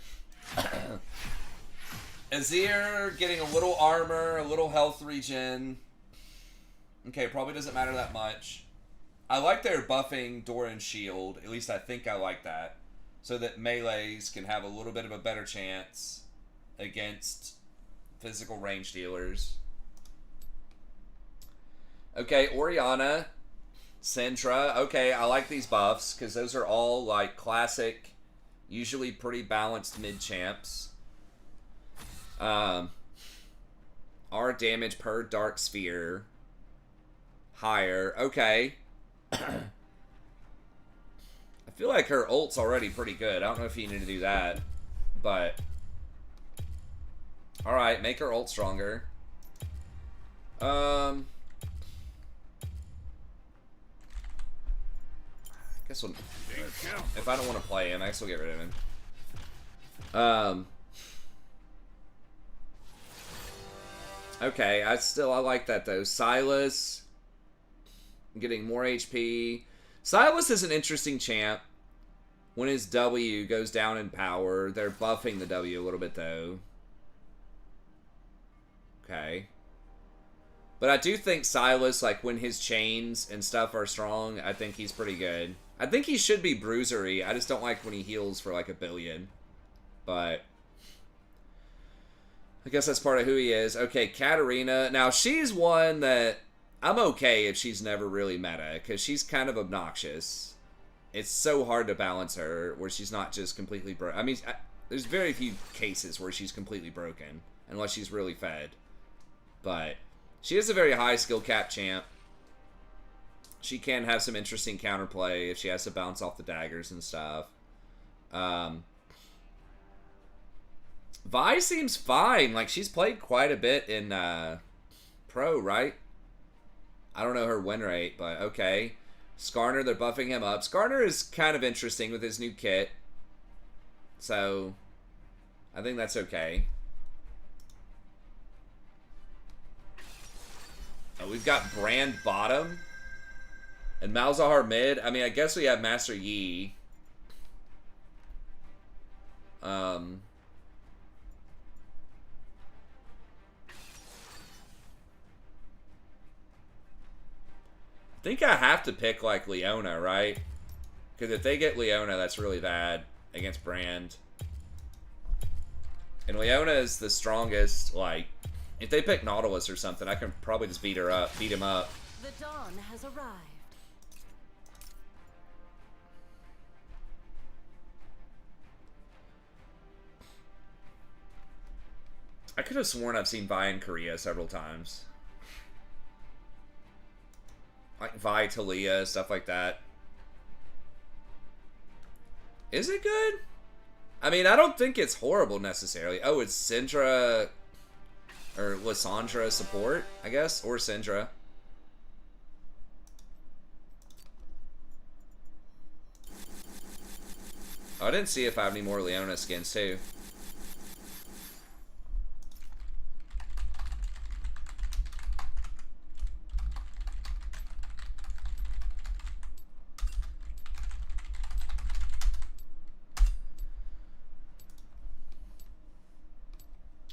Azir getting a little armor, a little health regen. Okay, probably doesn't matter that much. I like their buffing Doran's shield. At least I think I like that. So that melees can have a little bit of a better chance against physical range dealers. Okay, Orianna, Syndra. Okay, I like these buffs because those are all like classic, usually pretty balanced mid champs. R damage per dark sphere. higher. Okay. I feel like her ult's already pretty good. I don't know if you need to do that, but all right, make her ult stronger. I guess we'll, if I don't want to play him, I guess we'll get rid of him. Okay, I like that though. Silas getting more HP. Silas is an interesting champ. When his W goes down in power, they're buffing the W a little bit though. Okay. But I do think Silas, like when his chains and stuff are strong, I think he's pretty good. I think he should be bruisery. I just don't like when he heals for like 1 billion. But I guess that's part of who he is. Okay, Katarina. Now, she's one that I'm okay if she's never really meta, because she's kind of obnoxious. It's so hard to balance her where she's not just completely broken. I mean, there's very few cases where she's completely broken, unless she's really fed. But she is a very high skill cap champ. She can have some interesting counterplay if she has to bounce off the daggers and stuff. Vi seems fine. Like, she's played quite a bit in Pro, right? I don't know her win rate, but okay. Skarner, they're buffing him up. Skarner is kind of interesting with his new kit. So, I think that's okay. Oh, we've got Brand bottom. And Malzahar mid. I mean, I guess we have Master Yi. I think I have to pick, like, Leona, right? Because if they get Leona, that's really bad against Brand. And Leona is the strongest, like, if they pick Nautilus or something, I can probably just beat him up. The dawn has arrived. I could have sworn I've seen Vi in Korea several times. Like Vi, Talia, stuff like that. Is it good? I mean, I don't think it's horrible necessarily. Oh, it's Syndra or Lissandra support, I guess, or Syndra. Oh, I didn't see if I have any more Leona skins too.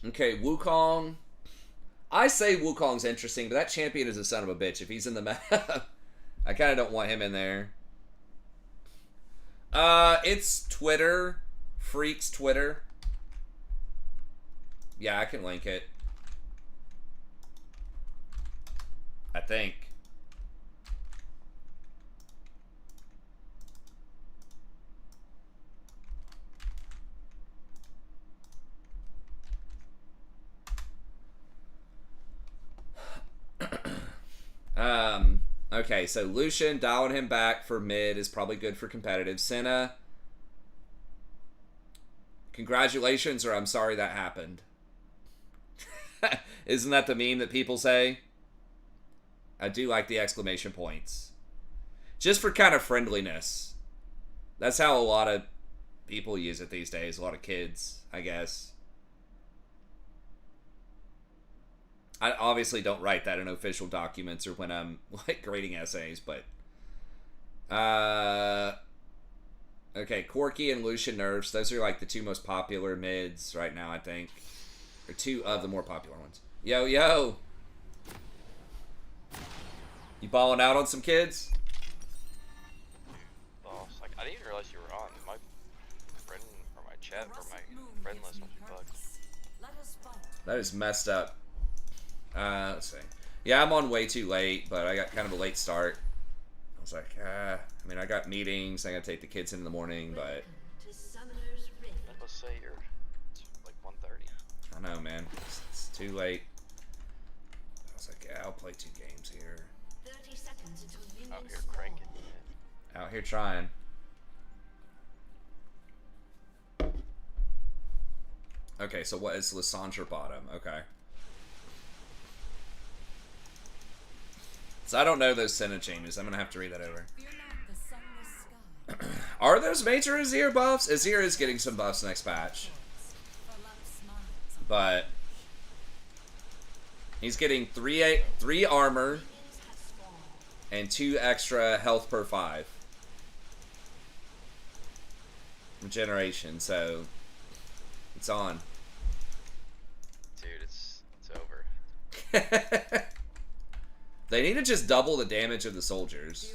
Okay, Wukong. I say Wukong's interesting, but that champion is a son of a bitch. If he's in the map, I kind of don't want him in there. It's Twitter. Freaks Twitter. Yeah, I can link it. I think. Okay, so Lucian, dialing him back for mid is probably good for competitive. Senna, congratulations, or I'm sorry that happened. Isn't that the meme that people say? I do like the exclamation points. Just for kind of friendliness. That's how a lot of people use it these days. A lot of kids, I guess. I obviously don't write that in official documents or when I'm, like, grading essays, but... Okay, Corki and Lucian nerfs. Those are, like, the two most popular mids right now, I think. Or two of the more popular ones. Yo, yo! You balling out on some kids? Boss, like, I didn't even realize you were on. My friend, or my chat, or my friend list was bugged. That is messed up. Let's see. Yeah, I'm on way too late, but I got kind of a late start. I was like, I mean, I got meetings. I got to take the kids in the morning, but... Let's say you're like 1:30. I know, man. It's too late. I was like, yeah, I'll play 2 games here. 30 Out here cranking. Out here trying. Okay, so what is Lysandra bottom? Okay. So I don't know those Senna changes. I'm gonna have to read that over. Are those major Azir buffs? Azir is getting some buffs next patch. But he's getting three armor and 2 extra health per 5 regeneration, so it's on. Dude, it's over. They need to just double the damage of the soldiers.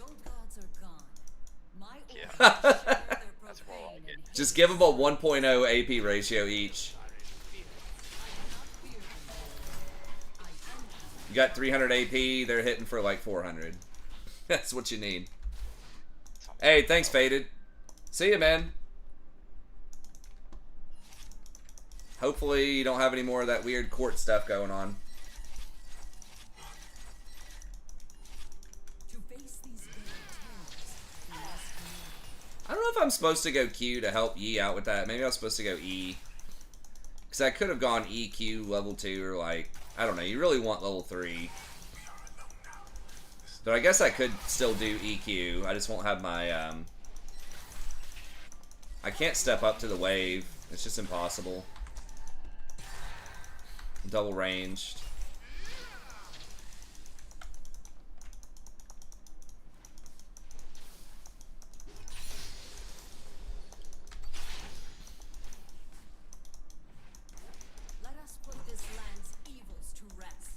Yeah. That's more like it. Just give them a 1.0 AP ratio each. You got 300 AP, they're hitting for like 400. That's what you need. Hey, thanks, Faded. See ya, man. Hopefully you don't have any more of that weird court stuff going on. I don't know if I'm supposed to go Q to help Yi out with that. Maybe I was supposed to go E. Because I could have gone EQ level 2 or like, I don't know. You really want level 3. But I guess I could still do EQ. I just won't have my, I can't step up to the wave. It's just impossible. Double ranged. Let us put this land's evils to rest.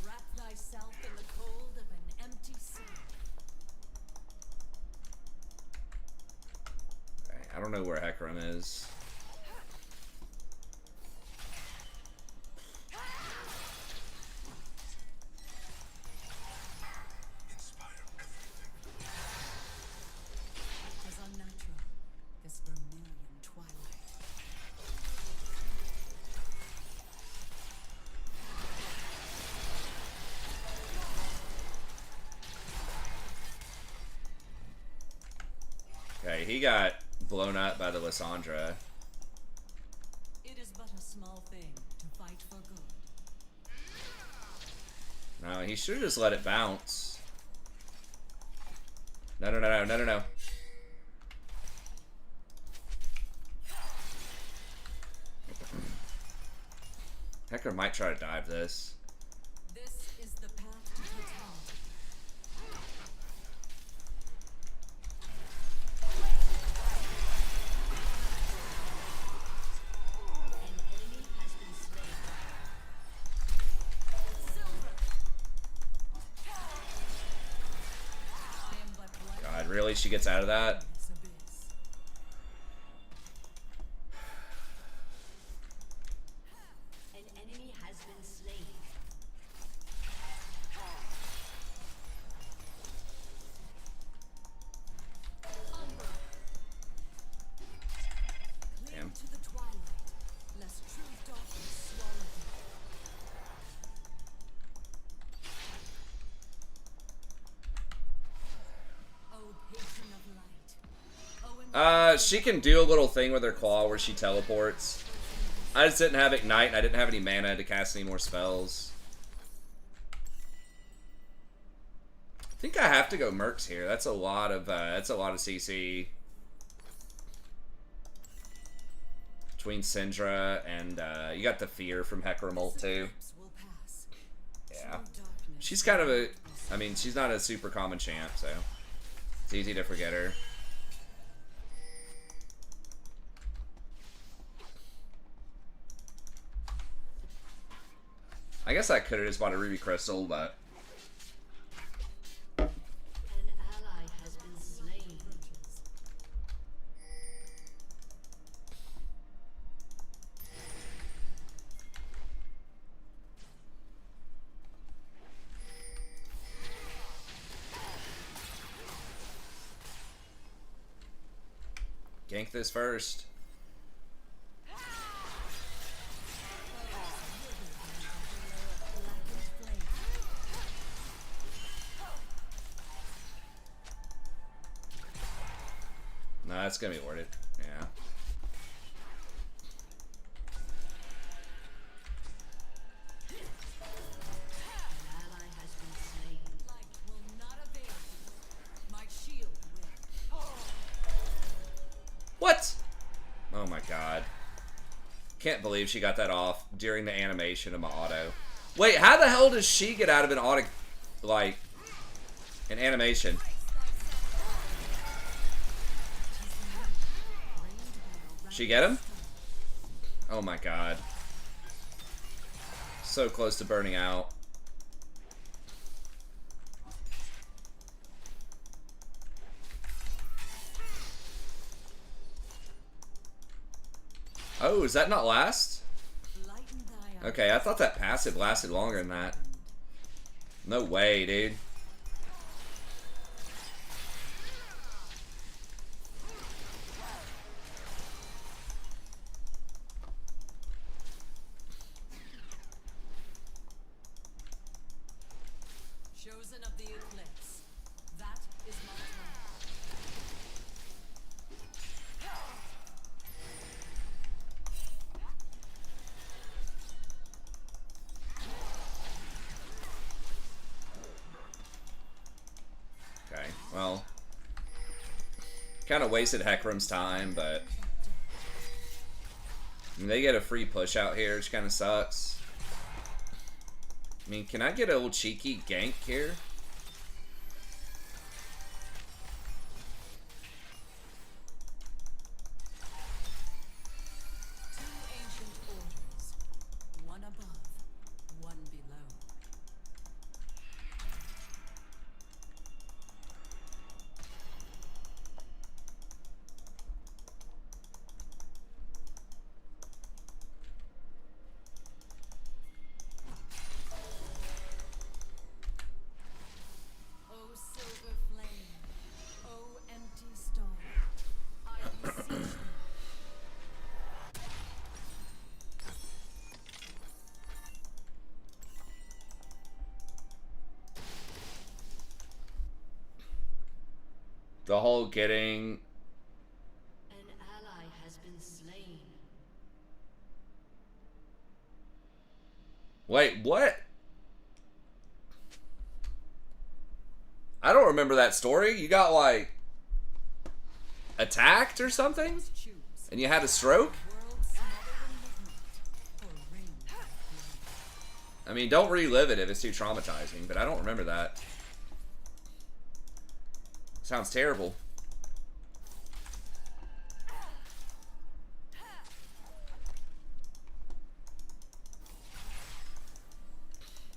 Wrap thyself in the cold of an empty sea. Okay, I don't know where Hecarim is. It is unnatural, this vermilion twilight. Okay, he got blown up by the Lysandra. It is but a small thing to fight for good. No, he should have just let it bounce. No, no, no, no, no, no, no. Hecarim might try to dive this. This is the path to the top. An enemy has been slain. Silver. I am but one God, really? She gets out of that? in this abyss. An enemy has been slain. Cling Damn. to the twilight, lest true darkness swallow you. Oh, patron of light. Oh, She can do a little thing with her claw where she teleports. I just didn't have Ignite, and I didn't have any mana to cast any more spells. I think I have to go Mercs here. That's a lot of CC. Between Syndra and you got the Fear from Hecarim ult too. will pass. Yeah. Darkness She's kind of a, I mean, she's not a super common champ, so it's easy to forget her. I guess I could have just bought a Ruby Crystal, but An ally has been slain. Gank this first. No, that's gonna be worth it. Yeah. What? Oh my god. Can't believe she got that off during the animation of my auto. Wait, how the hell does she get out of an auto, like, an animation? She get him? Oh my god. So close to burning out. Oh, is that not last? Okay, I thought that passive lasted longer than that. No way, dude. Chosen of the eclipse. That is my Okay, well. Kind of wasted Hecarim's time, but... I mean, they get a free push out here, which kind of sucks. I mean, can I get a little cheeky gank here? The whole getting... An ally has been slain. Wait, what? I don't remember that story. You got, like, attacked or something? And you had a stroke? I mean, don't relive it if it's too traumatizing, but I don't remember that. Sounds terrible.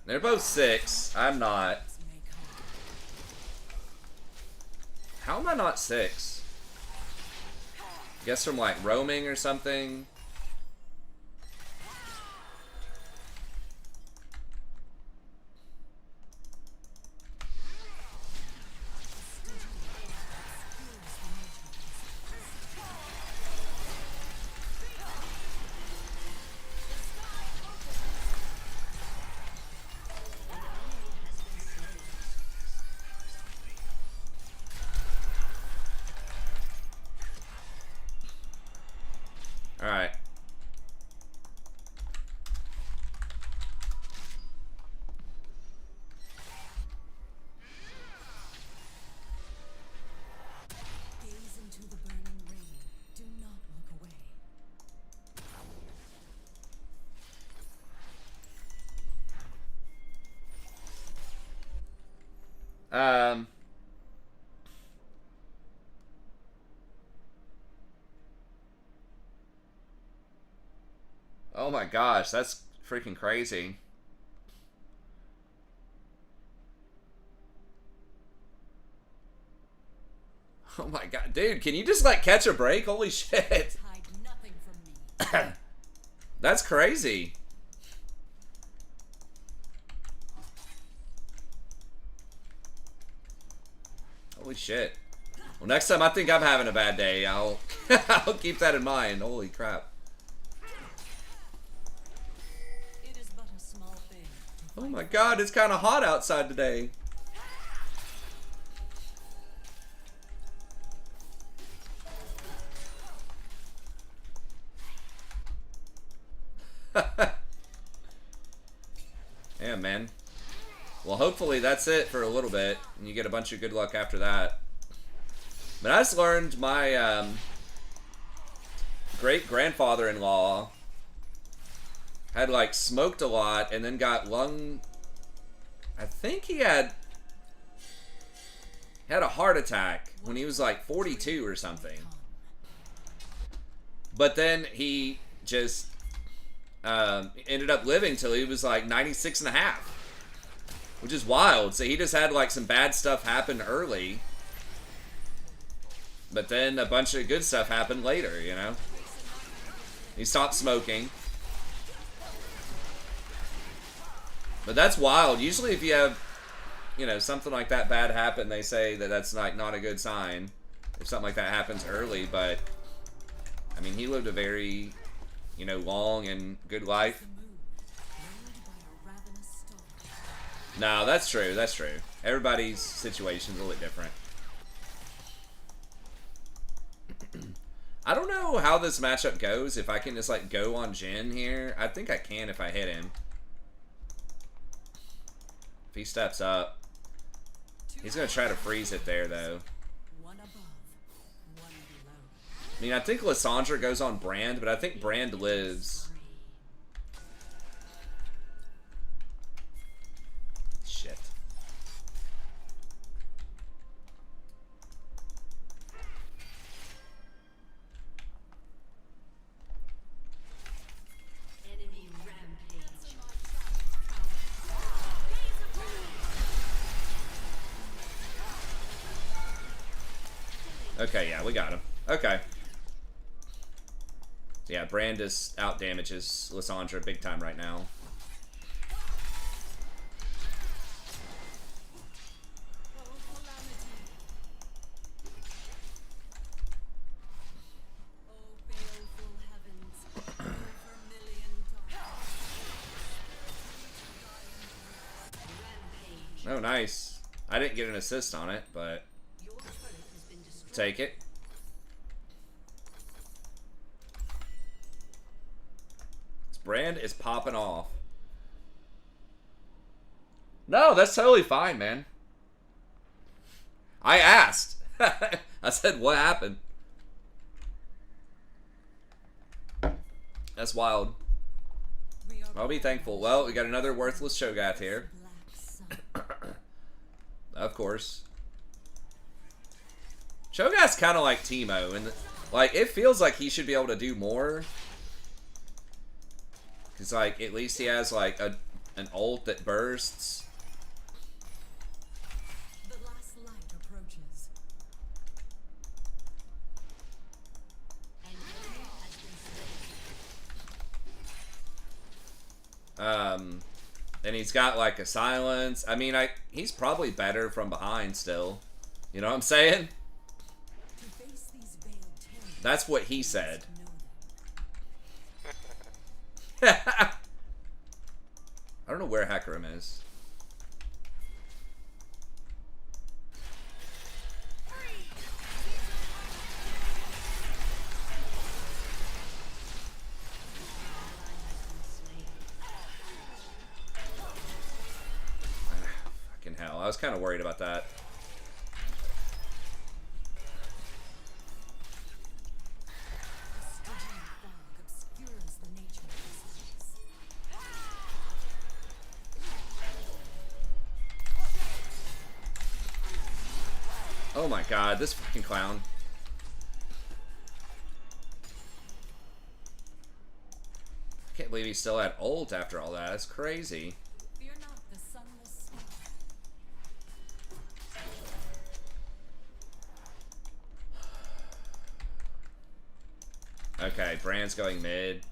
They're both 6. I'm not. How am I not 6? Guess from like roaming or something. Alright. Gaze into the burning rain. Do not look away. Oh my gosh, that's freaking crazy. Oh my god, dude, can you just like catch a break? Holy shit. Hide nothing from me. That's crazy. Holy shit. Well, next time I think I'm having a bad day, I'll I'll keep that in mind. Holy crap. It is but a small thing. Oh my god, it's kind of hot outside today. Yeah, man. Well, hopefully that's it for a little bit, and you get a bunch of good luck after that. But I just learned my great-grandfather-in-law had, like, smoked a lot and then got lung... I think he had a heart attack when he was, like, 42 or something. But then he just ended up living till he was, like, 96 and a half. Which is wild. So he just had, like, some bad stuff happen early. But then a bunch of good stuff happened later, you know? He stopped smoking. But that's wild. Usually if you have, you know, something like that bad happen, they say that that's like not a good sign if something like that happens early. But, I mean, he lived a very, you know, long and good life. No, that's true. That's true. Everybody's situation's a little bit different. I don't know how this matchup goes. If I can just, like, go on Jin here. I think I can if I hit him. If he steps up. He's going to try to freeze it there, though. I mean, I think Lissandra goes on Brand, but I think Brand lives. Shit. Enemy rampage. Okay, yeah, we got him. Okay. So yeah, Brand just out damages Lissandra big time right now. Oh, nice. I didn't get an assist on it, but take it. This Brand is popping off. No, that's totally fine, man. I asked. I said, what happened? That's wild. I'll be thankful. Well, we got another worthless Shogath here. Of course. Cho'Gath's kind of like Teemo, and like it feels like he should be able to do more. Cause like at least he has like an ult that bursts. The last light approaches. An enemy has been slain. And he's got like a silence. I mean, he's probably better from behind still. You know what I'm saying? That's what he said. I don't know where Hecarim is. Fucking hell. I was kind of worried about that. Oh my god, this fucking clown. I can't believe he still had ult after all that. That's crazy. Fear not the sunless star. Okay, Brand's going mid.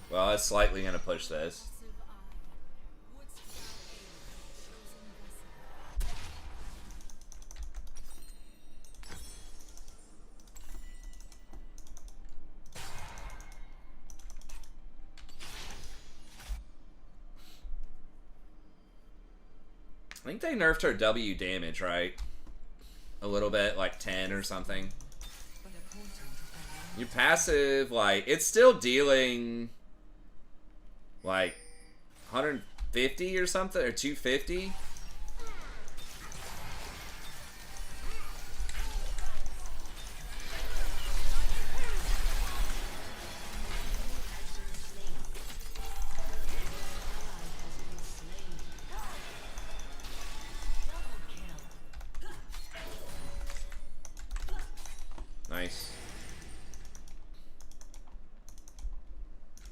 Well, it's slightly gonna push this. I think they nerfed her W damage, right? A little bit, like 10 or something. Your passive, like, it's still dealing like 150 or something, or 250. Nice.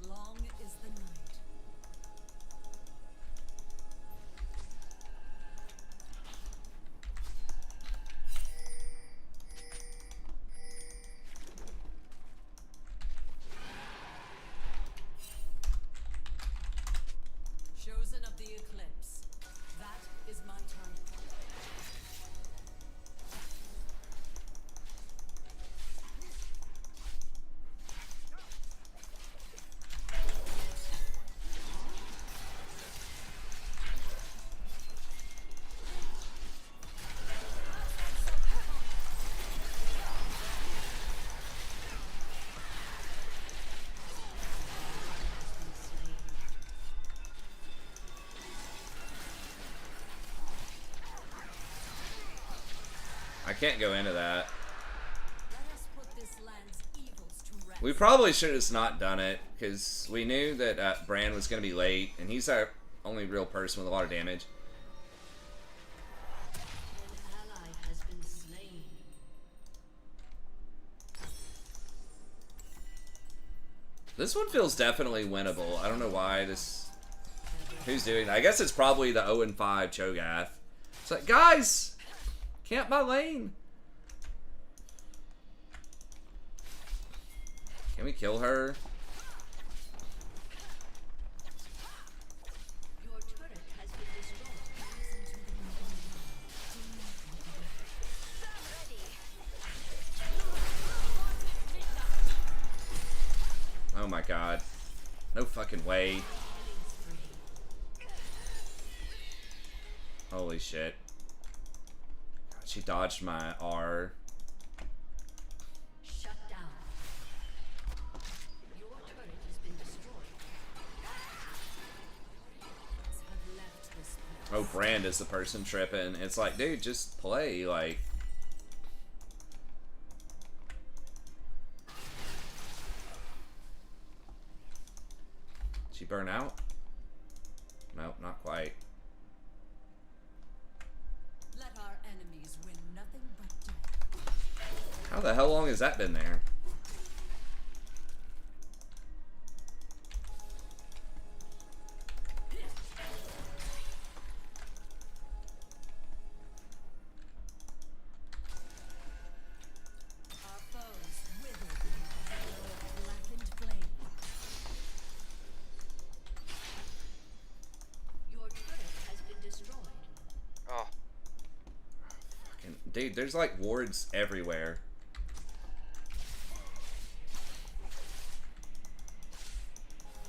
Long is the night. Chosen of the eclipse. That is my turn. I can't go into that. Let us put this land's evils to rest. We probably should have just not done it, because we knew that Bran was going to be late, and he's our only real person with a lot of damage. An ally has been slain. This one feels definitely winnable. I don't know why this... Who's doing that? I guess it's probably the 0-5 Cho'Gath. It's like, guys! Camp my lane! Can we kill her? Your turret has been destroyed. Oh my god. No fucking way. Holy shit. God, she dodged my R. Shut down. Your turret has been destroyed. Have left this place. Oh, Brand is the person tripping. It's like, dude, just play, like... She burn out? Nope, not quite. Let our enemies win nothing but death. How the hell long has that been there? Our foes withered in the halo of blackened flame. Your turret has been destroyed. Oh, Fucking, dude, there's like wards everywhere.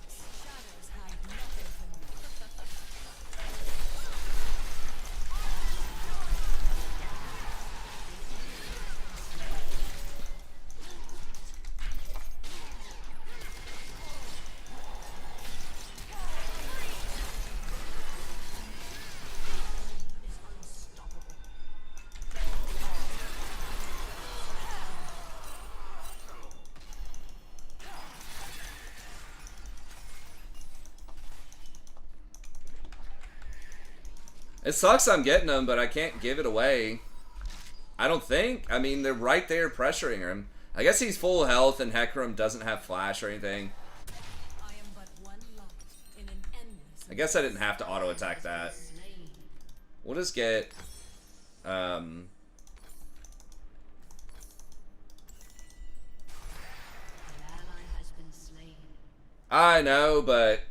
Shadows hide nothing from you. Is unstoppable. It sucks I'm getting them, but I can't give it away. I don't think. I mean, they're right there pressuring him. I guess he's full health and Hecarim doesn't have flash or anything. I am but one light in an endless I guess I didn't have to auto attack that. slain. We'll just get An ally has been slain. I know, but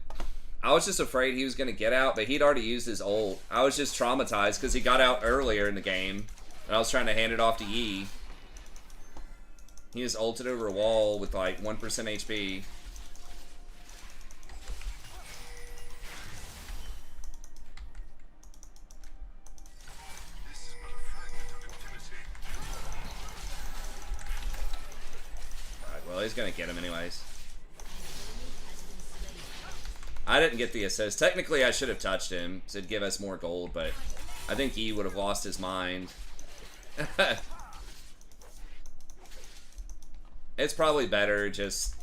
I was just afraid he was going to get out, but he'd already used his ult. I was just traumatized because he got out earlier in the game, and I was trying to hand it off to Yi. He just ulted over a wall with like 1% HP. he's gonna get him anyways. I didn't get the assist. Technically, I should have touched him, so it'd give us more gold, but I think he would have lost his mind. It's probably better just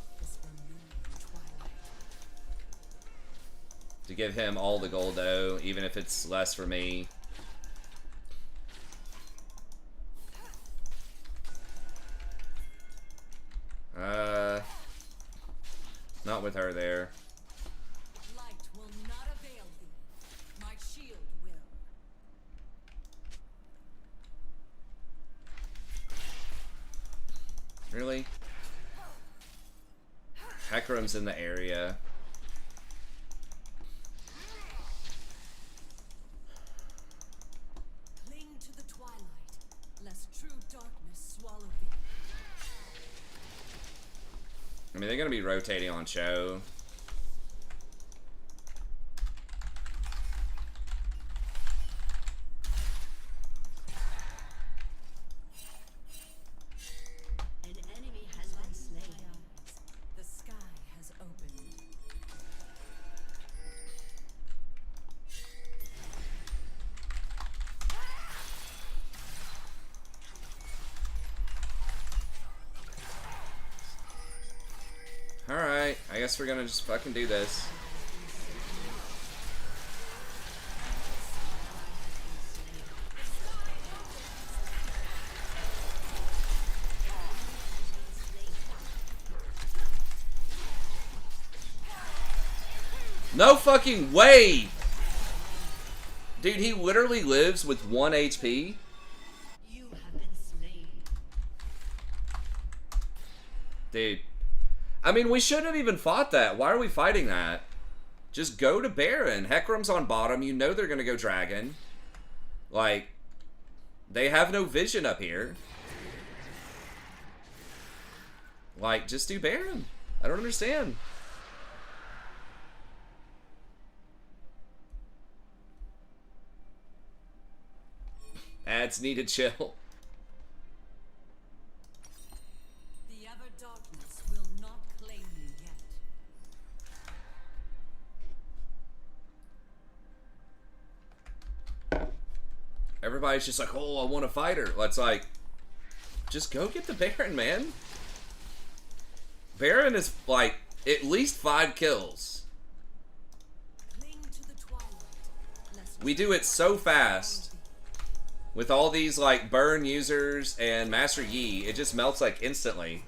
to give him all the gold, though, even if it's less for me. Not with her there. Light will not avail thee. My shield will. Really? Hecarim's in the area. Cling to the twilight, lest true darkness swallow thee. I mean, they're gonna be rotating on Cho. An enemy has been slain. The sky has opened. Alright, I guess we're gonna just fucking do this. No fucking way! Dude, he literally lives with 1 HP. You have been slain. Dude. I mean, we shouldn't have even fought that. Why are we fighting that? Just go to Baron. Hecarim's on bottom. You know they're gonna go Dragon. Like, they have no vision up here. Like, just do Baron. I don't understand. Ads need to chill. The ever darkness will not claim you yet. Everybody's just like, oh, I want to fight her. Let's like, just go get the Baron, man. Baron is like at least 5 kills. Cling to the twilight, lest We do it so fast. With all these like burn users and Master Yi, it just melts like instantly.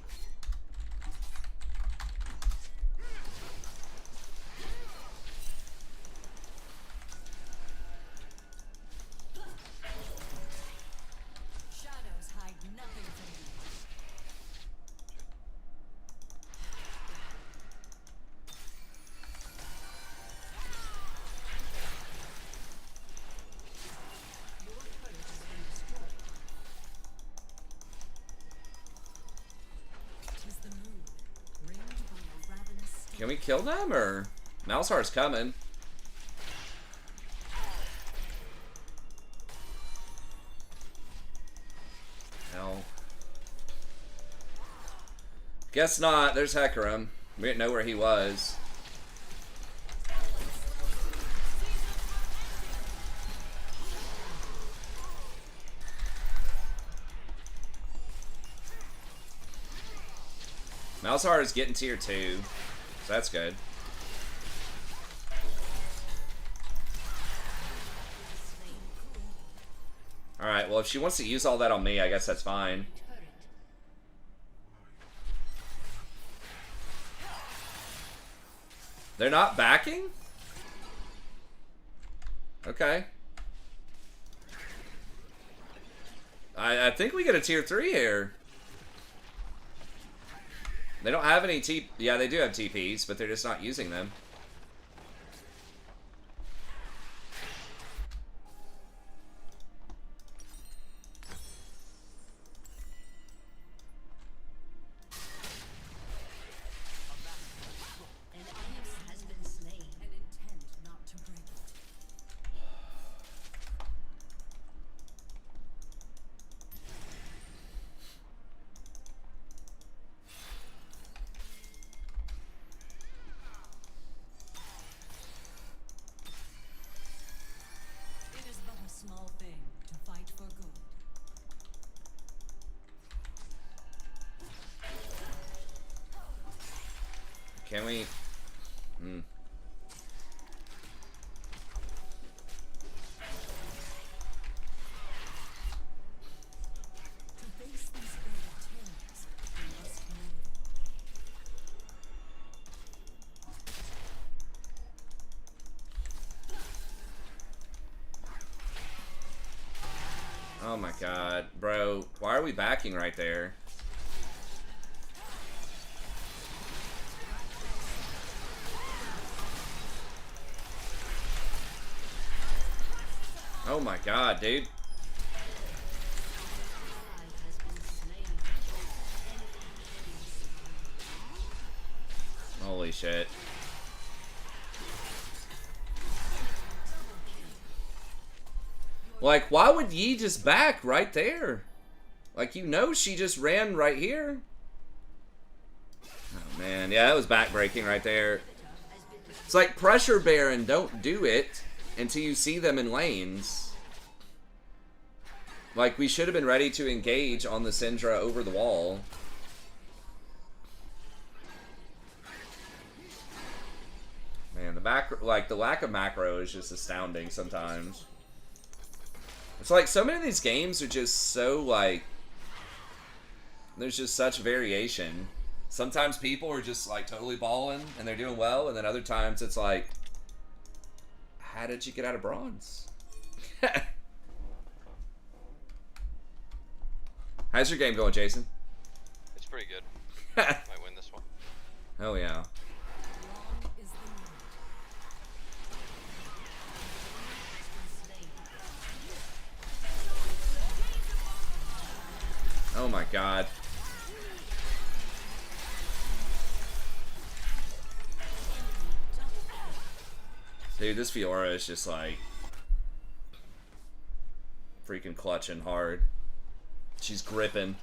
shadows hide nothing from you. Your turret has been destroyed. 'Tis the moon, ringed by a ravenous storm. Can we kill them or Malzar's coming? Hell. Guess not. There's Hecarim. We didn't know where he was. Malzar is getting tier 2, so that's good. Alright, well if she wants to use all that on me, I guess that's fine. Turret. They're not backing? Okay. I think we get a tier 3 here. They don't have any yeah, they do have TPs, but they're just not using them. An enemy has been slain. And intend not to break it. Can we? Oh my god, bro. Why are we backing right there? Oh my god, dude. Holy shit. Like, why would Yi just back right there? Like, you know she just ran right here. Oh, man. Yeah, that was backbreaking right there. It's like Pressure Baron. Don't do it until you see them in lanes. Like, we should have been ready to engage on the Syndra over the wall. Man, the lack of macro is just astounding sometimes. It's like so many of these games are just so like there's just such variation. Sometimes people are just like totally balling and they're doing well, and then other times it's like, how did you get out of bronze? How's your game going, Jason? It's pretty good. Might win this one. Oh yeah. Oh my god. Dude, this Fiora is just like freaking clutching hard. She's gripping,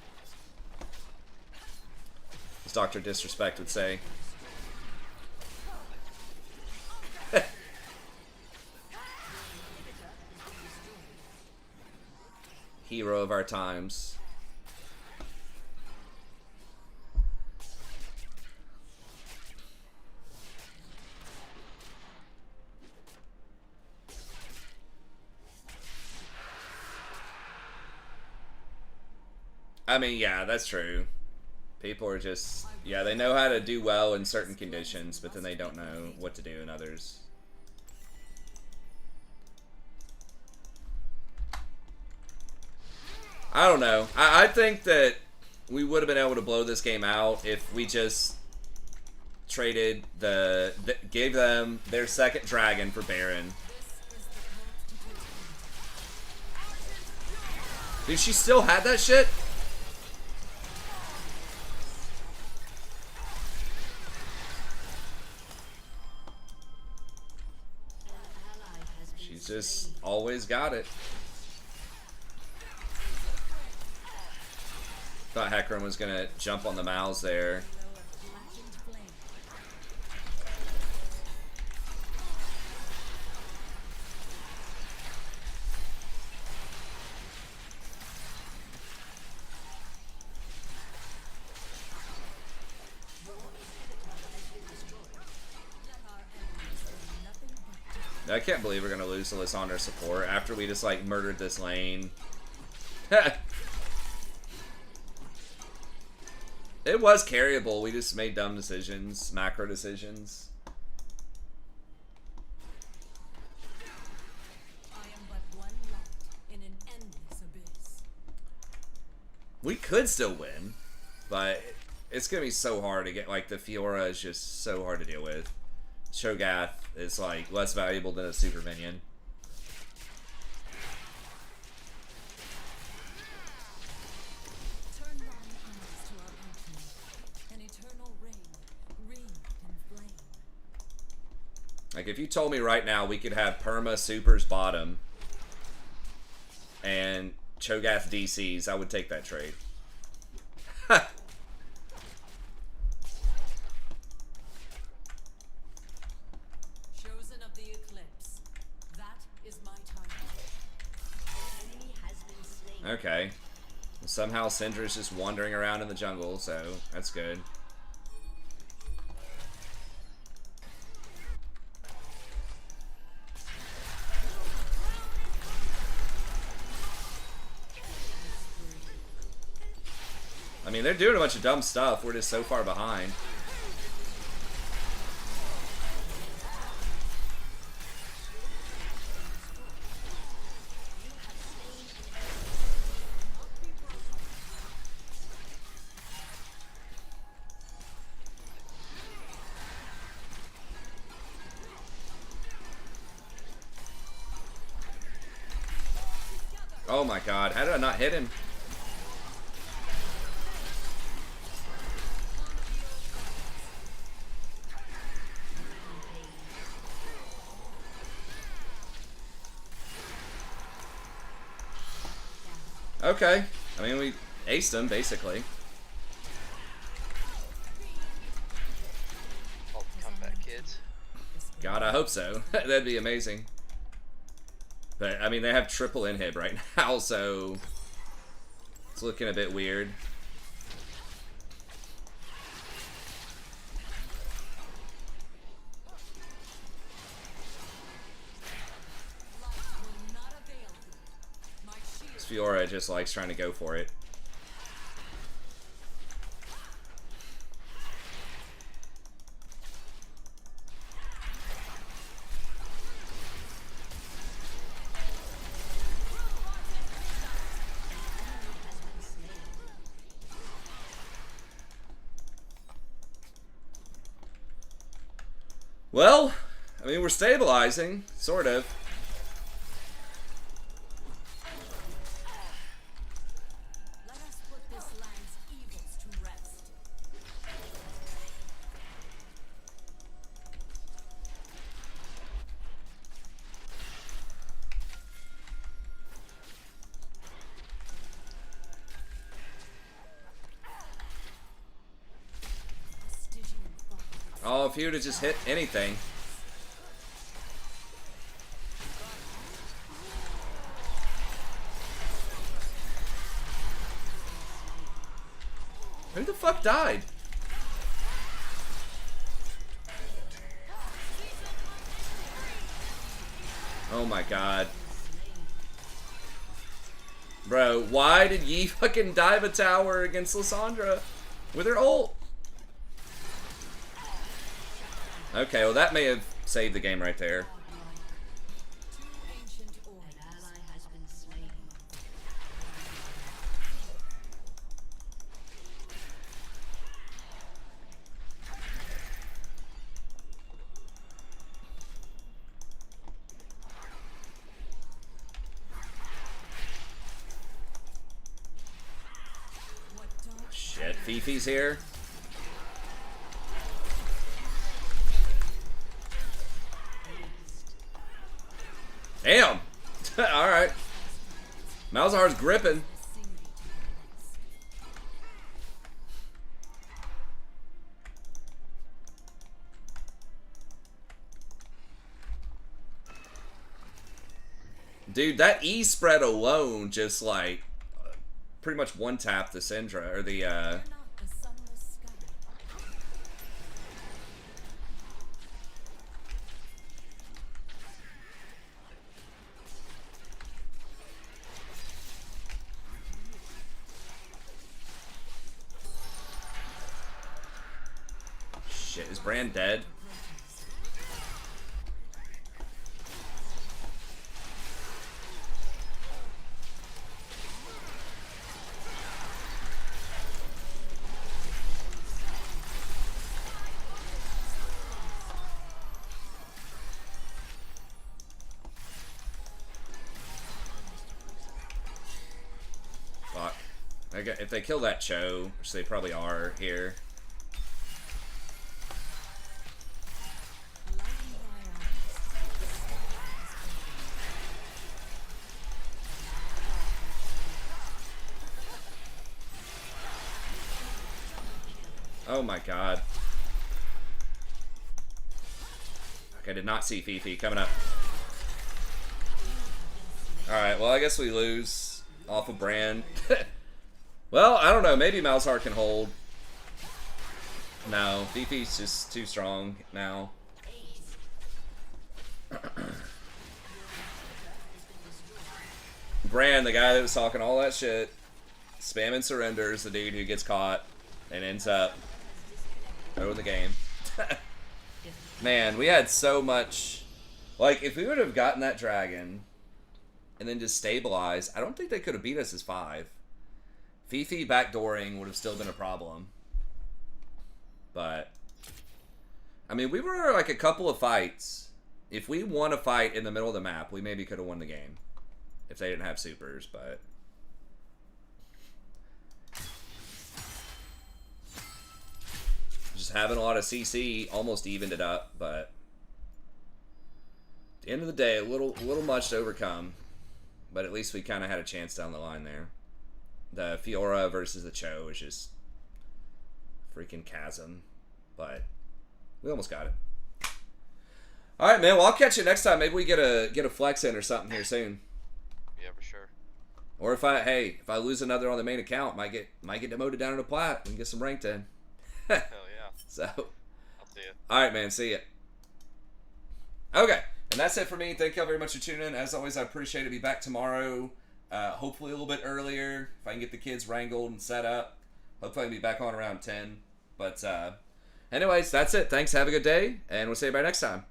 as Dr. Disrespect would say. Hero of our times. I mean, yeah, that's true. People are just, yeah, they know how to do well in certain conditions, but then they don't know what to do in others. I don't know. I think that we would have been able to blow this game out if we just traded gave them their second dragon for Baron. Dude, she still had that shit? She's just always got it. Thought Hecarim was gonna jump on the mouse there. I can't believe we're gonna lose to Lissandra support after we just like murdered this lane. It was carryable, we just made dumb decisions, macro decisions. I am but one light in an endless abyss. We could still win, but it's gonna be so hard to get, like, the Fiora is just so hard to deal with. Cho'Gath is like less valuable than a super minion. Turn thine eyes to our alchemy, an eternal ring, wreathed in flame. Like, if you told me right now we could have Perma Supers bottom and Cho'Gath DCs, I would take that trade. Chosen of the eclipse, that is my time. An enemy has been slain. Okay. Somehow Syndra's just wandering around in the jungle, so that's good. mean, they're doing a bunch of dumb stuff. We're just so far behind. Oh my god, how did I not hit him? Okay. I mean, we aced him, basically. Oh, come back, kids. God, I hope so. That'd be amazing. But, I mean, they have triple inhib right now, so... It's looking a bit weird. This Fiora just likes trying to go for it. Well, I mean, we're stabilizing, sort of. Let us put this land's evils to rest. Stygian thought. Oh, if he would have just hit anything. Who the fuck died? Oh my god. Bro, why did Yi fucking dive a tower against Lissandra with her ult? Okay, well that may have saved the game right there. Two ancient An orbs. ally has been slain. What dark Shit, Fifi's here. Damn! Alright. Malzahar's gripping. sing thee to rest? Dude, that E spread alone just like pretty much one tap the Syndra or the Not the sunless sky. shit, is Brand dead? Fuck. If they kill that Cho, which they probably are here. Lighten thy eyes. Oh my god. Okay, I did not see Fifi coming up. Alright, well I guess we lose off of Brand. Well, I don't know, maybe Malzahar can hold. No, Fifi's just too strong now. Brand, the guy that was talking all that shit. Spam and Surrender is the dude who gets caught and ends up over the game. Man, we had so much. Like, if we would have gotten that dragon and then just stabilized, I don't think they could have beat us as 5. Fifi backdooring would have still been a problem. But, I mean, we were like a couple of fights. If we won a fight in the middle of the map, we maybe could have won the game. If they didn't have supers, but... Just having a lot of CC almost evened it up, but... At the end of the day, a little much to overcome. But at least we kind of had a chance down the line there. The Fiora versus the Cho is just... freaking chasm. But... we almost got it. Alright, man. Well, I'll catch you next time. Maybe we get a flex in or something here soon. Yeah, for sure. Or if I lose another on the main account, might get demoted down to plat and get some ranked in. Hell yeah. So, I'll see you. alright, man. See ya. Okay. And that's it for me. Thank y'all very much for tuning in. As always, I appreciate it. Be back tomorrow. Hopefully a little bit earlier. If I can get the kids wrangled and set up. Hopefully I can be back on around 10. But, anyways, that's it. Thanks. Have a good day. And we'll see you about next time.